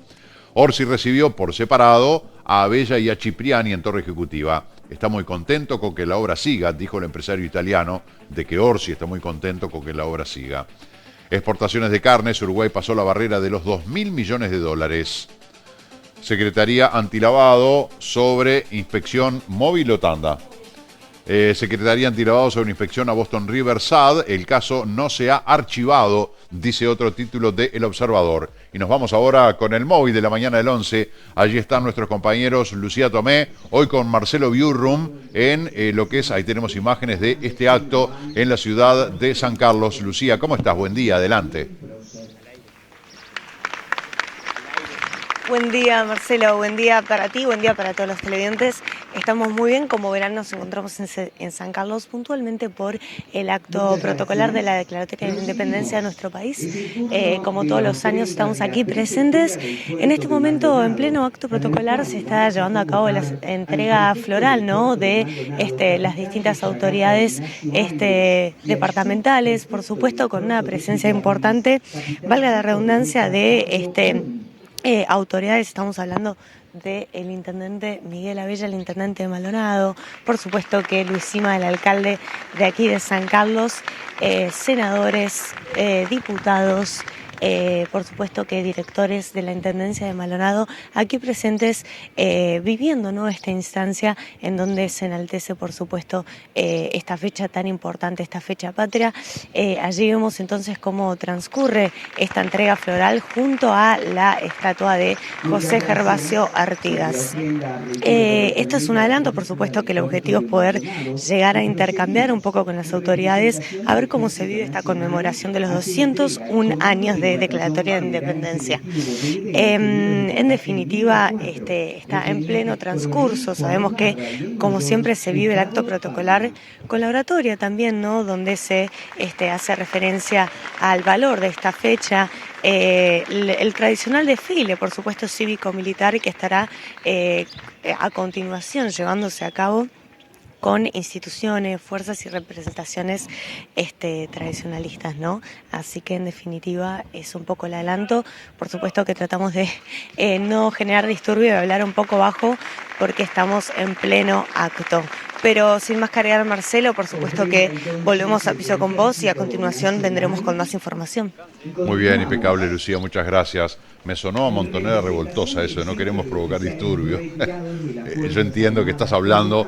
Orsi recibió por separado a Abella y a Cipriani en Torre Ejecutiva. Está muy contento con que la obra siga, dijo el empresario italiano, de que Orsi está muy contento con que la obra siga. Exportaciones de carnes, Uruguay pasó la barrera de los $2.000 millones. Secretaría Antilavado sobre inspección móvil o tanda. Secretaría Antilavado sobre inspección a Boston River SAD. El caso no se ha archivado, dice otro título de El Observador. Y nos vamos ahora con el móvil de la mañana del 11. Allí están nuestros compañeros Lucía Tomé, hoy con Marcelo Biurrum en lo que es, ahí tenemos imágenes de este acto en la ciudad de San Carlos. Lucía, ¿cómo estás? Buen día, adelante. Buen día, Marcelo, buen día para ti, buen día para todos los televidentes. Estamos muy bien, como verán nos encontramos en San Carlos puntualmente por el acto protocolar de la Declaratoria de la Independencia de nuestro país. Como todos los años estamos aquí presentes. En este momento, en pleno acto protocolar, se está llevando a cabo la entrega floral, ¿no?, de las distintas autoridades departamentales, por supuesto con una presencia importante, valga la redundancia, de autoridades. Estamos hablando del intendente Miguel Abella, el intendente de Maldonado, por supuesto que Luis Sima, el alcalde de aquí de San Carlos, senadores, diputados, por supuesto que directores de la Intendencia de Maldonado, aquí presentes viviendo, ¿no?, esta instancia en donde se enaltece, por supuesto, esta fecha tan importante, esta fecha patria. Allí vemos entonces cómo transcurre esta entrega floral junto a la estatua de José Gervasio Artigas. Esto es un adelanto, por supuesto que el objetivo es poder llegar a intercambiar un poco con las autoridades, a ver cómo se vive esta conmemoración de los 201 años de Declaratoria de Independencia. En definitiva, está en pleno transcurso. Sabemos que, como siempre, se vive el acto protocolar con la oratoria también, ¿no?, donde se hace referencia al valor de esta fecha. El tradicional desfile, por supuesto, cívico-militar que estará a continuación llevándose a cabo con instituciones, fuerzas y representaciones tradicionalistas, ¿no? Así que en definitiva es un poco el adelanto. Por supuesto que tratamos de no generar disturbio y hablar un poco bajo porque estamos en pleno acto. Pero sin más cargar, Marcelo, por supuesto que volvemos a Piso con Vos y a continuación vendremos con más información. Muy bien, impecable, Lucía, muchas gracias. Me sonó a Montonera revoltosa eso de no queremos provocar disturbios. Yo entiendo que estás hablando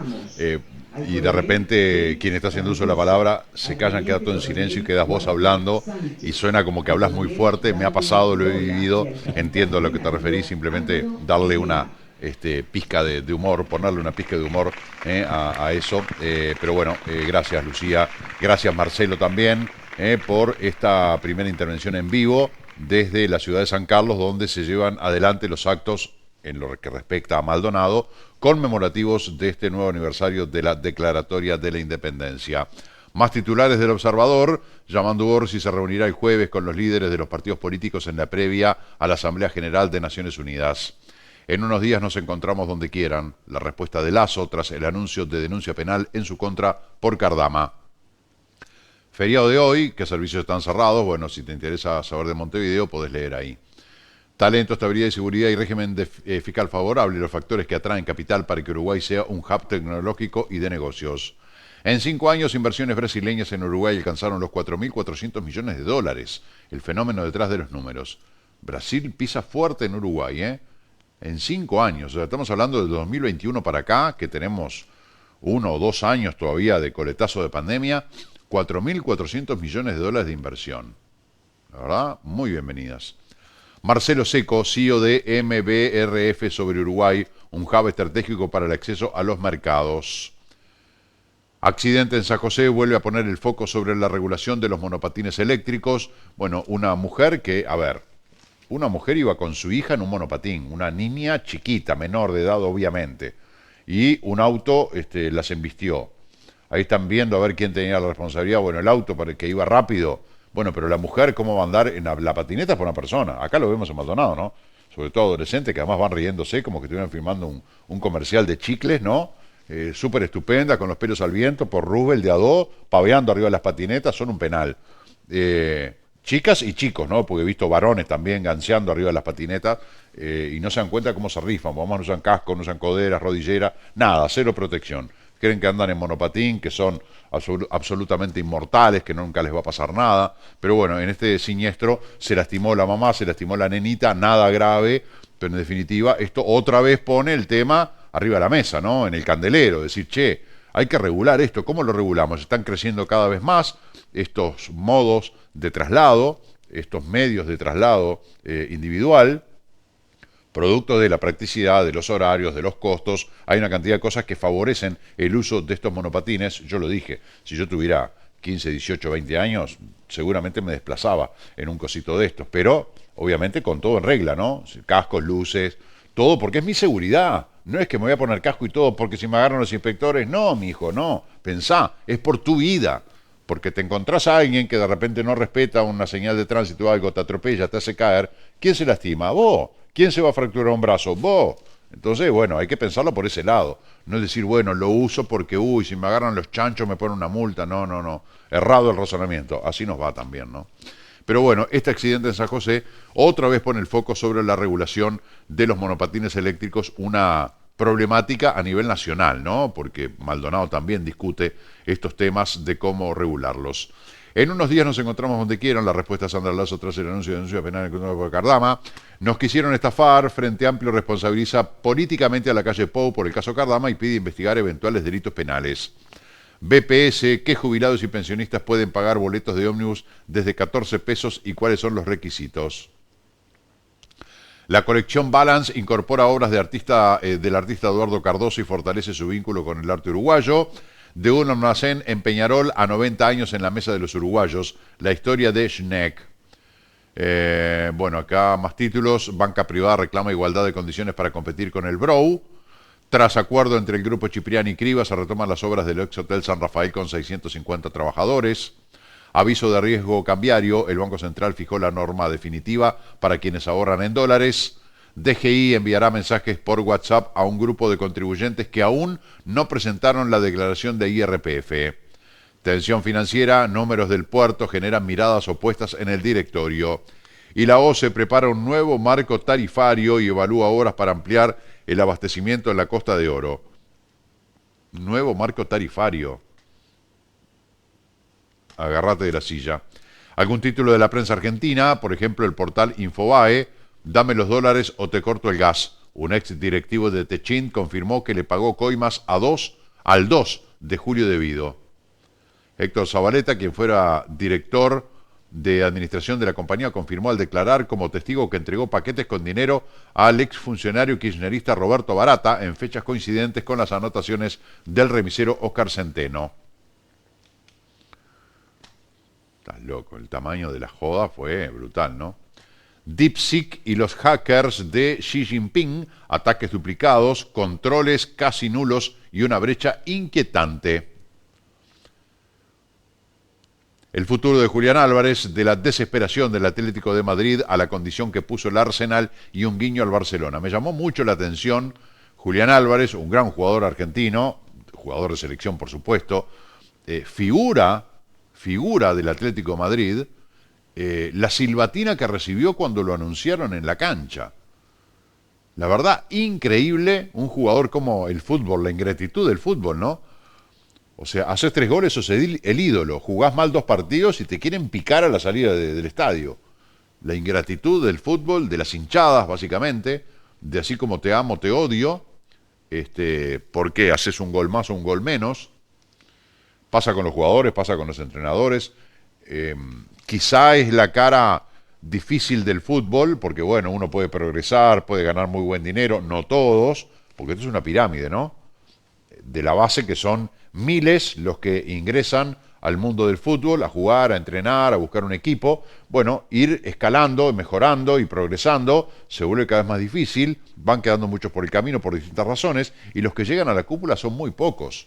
y de repente quien está haciendo uso de la palabra se callan, queda todo en silencio y quedas vos hablando y suena como que hablas muy fuerte. Me ha pasado, lo he vivido, entiendo a lo que te referís, simplemente darle una pizca de humor, ponerle una pizca de humor a eso. Pero bueno, gracias Lucía, gracias Marcelo también por esta primera intervención en vivo desde la ciudad de San Carlos, donde se llevan adelante los actos en lo que respecta a Maldonado, conmemorativos de este nuevo aniversario de la Declaratoria de la Independencia. Más titulares del Observador: Yamandu Orsi se reunirá el jueves con los líderes de los partidos políticos en la previa a la Asamblea General de Naciones Unidas. En unos días nos encontramos donde quieran. La respuesta de Lasso tras el anuncio de denuncia penal en su contra por Cardama. Feriado de hoy, ¿qué servicios están cerrados? Bueno, si te interesa saber de Montevideo, podés leer ahí. Talento, estabilidad y seguridad y régimen fiscal favorable, los factores que atraen capital para que Uruguay sea un hub tecnológico y de negocios. En 5 años, inversiones brasileñas en Uruguay alcanzaron los 4.400 millones de dólares. El fenómeno detrás de los números. Brasil pisa fuerte en Uruguay, en 5 años. O sea, estamos hablando de 2021 para acá, que tenemos 1 o 2 años todavía de coletazo de pandemia. 4.400 millones de dólares de inversión. La verdad, muy bienvenidas. Marcelo Seco, CEO de MBRF sobre Uruguay, un hub estratégico para el acceso a los mercados. Accidente en San José vuelve a poner el foco sobre la regulación de los monopatines eléctricos. Bueno, una mujer iba con su hija en un monopatín, una niña chiquita, menor de edad obviamente, y un auto las embistió. Ahí están viendo a ver quién tenía la responsabilidad. Bueno, el auto para el que iba rápido. Bueno, pero la mujer, ¿cómo va a andar en la patineta? Por una persona. Acá lo vemos en Maldonado, ¿no? Sobre todo adolescentes que además van riéndose como que estuvieran filmando un comercial de chicles, ¿no? Súper estupenda, con los pelos al viento, por Rubel de A2, paveando arriba de las patinetas, son un penal. Chicas y chicos, ¿no? Porque he visto varones también ganseando arriba de las patinetas y no se dan cuenta cómo se rifan. Vamos, no usan casco, no usan coderas, rodilleras, nada, cero protección. Creen que andan en monopatín, que son absolutamente inmortales, que nunca les va a pasar nada. Pero bueno, en este siniestro se lastimó la mamá, se lastimó la nenita, nada grave, pero en definitiva esto otra vez pone el tema arriba de la mesa, ¿no? En el candelero, decir, che, hay que regular esto. ¿Cómo lo regulamos? Están creciendo cada vez más estos modos de traslado, estos medios de traslado individual, producto de la practicidad, de los horarios, de los costos. Hay una cantidad de cosas que favorecen el uso de estos monopatines. Yo lo dije, si yo tuviera 15, 18, 20 años, seguramente me desplazaba en un cosito de estos, pero obviamente con todo en regla, ¿no? Cascos, luces, todo, porque es mi seguridad. No es que me voy a poner casco y todo porque si me agarran los inspectores. No, mijo, no. Pensá, es por tu vida. Porque te encontrás a alguien que de repente no respeta una señal de tránsito o algo, te atropella, te hace caer. ¿Quién se lastima? Vos. ¿Quién se va a fracturar un brazo? Vos. Entonces, bueno, hay que pensarlo por ese lado. No es decir, bueno, lo uso porque, si me agarran los chanchos me ponen una multa. No, no, no. Errado el razonamiento. Así nos va también, ¿no? Pero bueno, este accidente en San José otra vez pone el foco sobre la regulación de los monopatines eléctricos, una problemática a nivel nacional, ¿no? Porque Maldonado también discute estos temas de cómo regularlos. En unos días nos encontramos donde quieran. La respuesta de Sandra Lasso tras el anuncio de denuncia penal en contra de Cardama. Nos quisieron estafar. Frente Amplio responsabiliza políticamente a la calle Pou por el caso Cardama y pide investigar eventuales delitos penales. BPS, ¿qué jubilados y pensionistas pueden pagar boletos de ómnibus desde 14 pesos y cuáles son los requisitos? La colección Balance incorpora obras del artista Eduardo Cardoso y fortalece su vínculo con el arte uruguayo. De un almacén en Peñarol a 90 años en la mesa de los uruguayos, la historia de Schneck. Bueno, acá más títulos. Banca privada reclama igualdad de condiciones para competir con el Brou. Tras acuerdo entre el grupo Cipriani y Criba, se retoman las obras del ex Hotel San Rafael con 650 trabajadores. Aviso de riesgo cambiario, el Banco Central fijó la norma definitiva para quienes ahorran en dólares. DGI enviará mensajes por WhatsApp a un grupo de contribuyentes que aún no presentaron la declaración de IRPF. Tensión financiera, números del puerto generan miradas opuestas en el directorio. Y la OCE prepara un nuevo marco tarifario y evalúa obras para ampliar el abastecimiento en la Costa de Oro. Nuevo marco tarifario. Agárrate de la silla. Algún título de la prensa argentina, por ejemplo el portal Infobae, dame los dólares o te corto el gas. Un ex directivo de Techint confirmó que le pagó coimas al 2 de julio debido. Héctor Zabaleta, quien fuera director de administración de la compañía, confirmó al declarar como testigo que entregó paquetes con dinero al exfuncionario kirchnerista Roberto Barata en fechas coincidentes con las anotaciones del remisero Oscar Centeno. Estás loco, el tamaño de la joda fue brutal, ¿no? DeepSeek y los hackers de Xi Jinping, ataques duplicados, controles casi nulos y una brecha inquietante. El futuro de Julián Álvarez, de la desesperación del Atlético de Madrid a la condición que puso el Arsenal y un guiño al Barcelona. Me llamó mucho la atención Julián Álvarez, un gran jugador argentino, jugador de selección por supuesto, figura del Atlético de Madrid, la silbatina que recibió cuando lo anunciaron en la cancha. La verdad, increíble, un jugador como el fútbol, la ingratitud del fútbol, ¿no? O sea, haces 3 goles, sos el ídolo, jugás mal 2 partidos y te quieren picar a la salida del estadio. La ingratitud del fútbol, de las hinchadas básicamente, de así como te amo, te odio, porque haces un gol más o un gol menos. Pasa con los jugadores, pasa con los entrenadores. Quizá es la cara difícil del fútbol, porque bueno, uno puede progresar, puede ganar muy buen dinero, no todos, porque esto es una pirámide, ¿no? De la base que son miles los que ingresan al mundo del fútbol, a jugar, a entrenar, a buscar un equipo. Bueno, ir escalando, mejorando y progresando se vuelve cada vez más difícil, van quedando muchos por el camino por distintas razones, y los que llegan a la cúpula son muy pocos.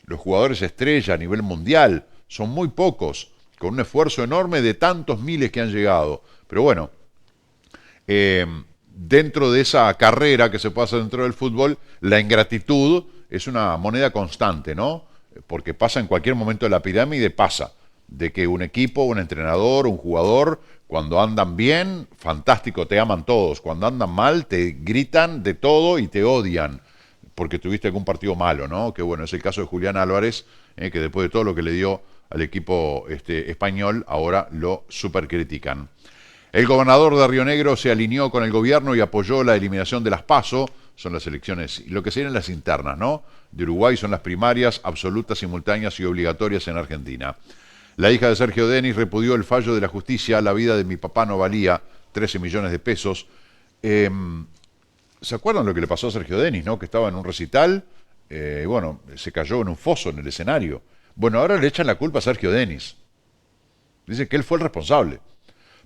Los jugadores estrella a nivel mundial son muy pocos, con un esfuerzo enorme de tantos miles que han llegado. Pero bueno, dentro de esa carrera que se puede hacer dentro del fútbol, la ingratitud es una moneda constante, ¿no? Porque pasa en cualquier momento de la pirámide, pasa de que un equipo, un entrenador, un jugador, cuando andan bien, fantástico, te aman todos. Cuando andan mal, te gritan de todo y te odian, porque tuviste algún partido malo, ¿no? Que bueno, es el caso de Julián Álvarez, que después de todo lo que le dio al equipo español, ahora lo supercritican. El gobernador de Río Negro se alineó con el gobierno y apoyó la eliminación de las PASO, son las elecciones, lo que serían las internas, ¿no? De Uruguay son las primarias, absolutas, simultáneas y obligatorias en Argentina. La hija de Sergio Denis repudió el fallo de la justicia, la vida de mi papá no valía 13 millones de pesos. ¿Se acuerdan lo que le pasó a Sergio Denis, no? Que estaba en un recital, bueno, se cayó en un foso en el escenario. Bueno, ahora le echan la culpa a Sergio Denis. Dice que él fue el responsable.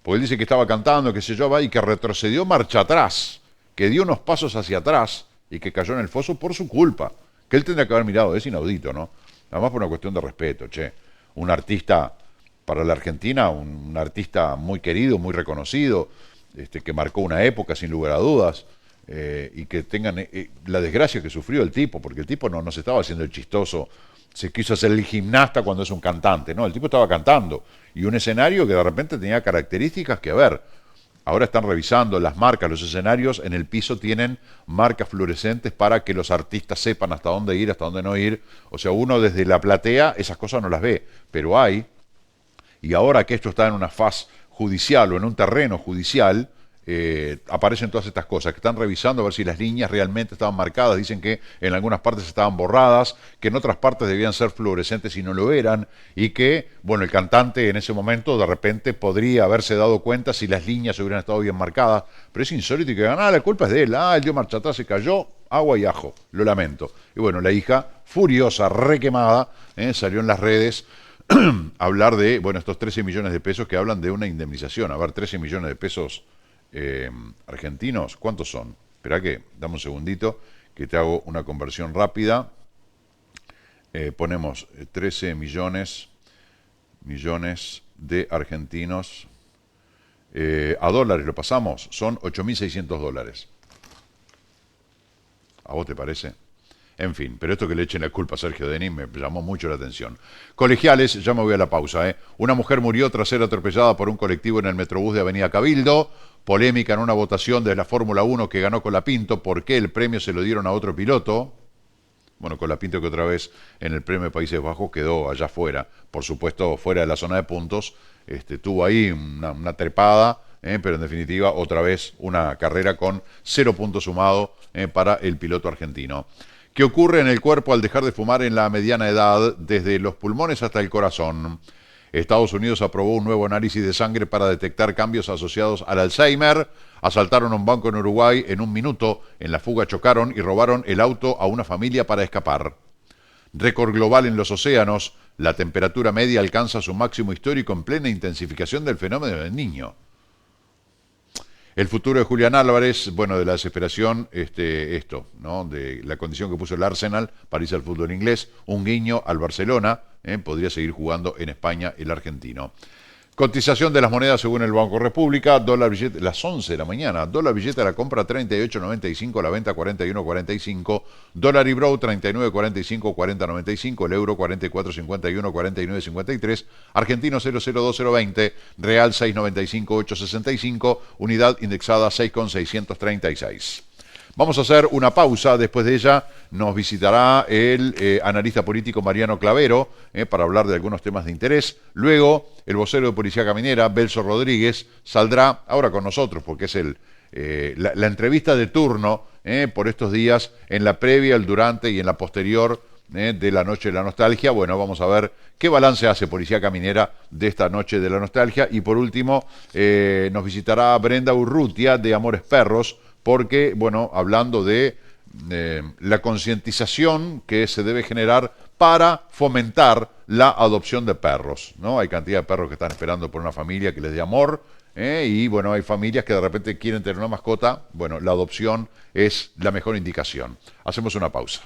Porque él dice que estaba cantando, que se yo, y que retrocedió marcha atrás, que dio unos pasos hacia atrás y que cayó en el foso por su culpa. Que él tendría que haber mirado, es inaudito, ¿no? Además por una cuestión de respeto, che. Un artista para la Argentina, un artista muy querido, muy reconocido, que marcó una época sin lugar a dudas, y que tengan la desgracia que sufrió el tipo, porque el tipo no se estaba haciendo el chistoso, se quiso hacer el gimnasta cuando es un cantante, no, el tipo estaba cantando, y un escenario que de repente tenía características que, a ver, ahora están revisando las marcas, los escenarios en el piso tienen marcas fluorescentes para que los artistas sepan hasta dónde ir, hasta dónde no ir. O sea, uno desde la platea esas cosas no las ve, pero hay. Y ahora que esto está en una faz judicial o en un terreno judicial, aparecen todas estas cosas que están revisando a ver si las líneas realmente estaban marcadas. Dicen que en algunas partes estaban borradas, que en otras partes debían ser fluorescentes y no lo eran, y que, bueno, el cantante en ese momento de repente podría haberse dado cuenta si las líneas hubieran estado bien marcadas, pero es insólito y que la culpa es de él, él dio marcha atrás, se cayó, agua y ajo, lo lamento. Y bueno, la hija, furiosa, requemada, salió en las redes a hablar de, bueno, estos 13 millones de pesos que hablan de una indemnización. A ver, 13 millones de pesos argentinos, ¿cuántos son? Espera que, dame un segundito, que te hago una conversión rápida. Ponemos 13 millones de argentinos a dólares, lo pasamos, son 8.600 dólares. ¿A vos te parece? En fin, pero esto que le echen la culpa a Sergio Denis me llamó mucho la atención. Colegiales, ya me voy a la pausa. Una mujer murió tras ser atropellada por un colectivo en el Metrobús de Avenida Cabildo. Polémica en una votación de la Fórmula 1 que ganó Colapinto. ¿Por qué el premio se lo dieron a otro piloto? Bueno, Colapinto que otra vez en el premio de Países Bajos quedó allá afuera, por supuesto fuera de la zona de puntos, tuvo ahí una trepada, pero en definitiva otra vez una carrera con 0 puntos sumados para el piloto argentino. ¿Qué ocurre en el cuerpo al dejar de fumar en la mediana edad, desde los pulmones hasta el corazón? Estados Unidos aprobó un nuevo análisis de sangre para detectar cambios asociados al Alzheimer. Asaltaron a un banco en Uruguay en 1 minuto. En la fuga chocaron y robaron el auto a una familia para escapar. Récord global en los océanos. La temperatura media alcanza su máximo histórico en plena intensificación del fenómeno del Niño. El futuro de Julián Álvarez, bueno, de la desesperación, ¿no? De la condición que puso el Arsenal para irse al fútbol inglés, un guiño al Barcelona, podría seguir jugando en España el argentino. Cotización de las monedas según el Banco República, dólar billete, las 11 de la mañana, dólar billete a la compra 38.95, a la venta 41.45, dólar y bro 39.45, 40.95, el euro 44.51, 49.53, argentino 00220, real 6.95, 8.65, unidad indexada 6.636. Vamos a hacer una pausa, después de ella nos visitará el analista político Mariano Clavero para hablar de algunos temas de interés. Luego, el vocero de Policía Caminera, Belso Rodríguez, saldrá ahora con nosotros porque es la entrevista de turno por estos días en la previa, el durante y en la posterior de la Noche de la Nostalgia. Bueno, vamos a ver qué balance hace Policía Caminera de esta Noche de la Nostalgia. Y por último, nos visitará Brenda Urrutia de Amores Perros, porque, bueno, hablando de la concientización que se debe generar para fomentar la adopción de perros, ¿no? Hay cantidad de perros que están esperando por una familia que les dé amor, y, bueno, hay familias que de repente quieren tener una mascota. Bueno, la adopción es la mejor indicación. Hacemos una pausa.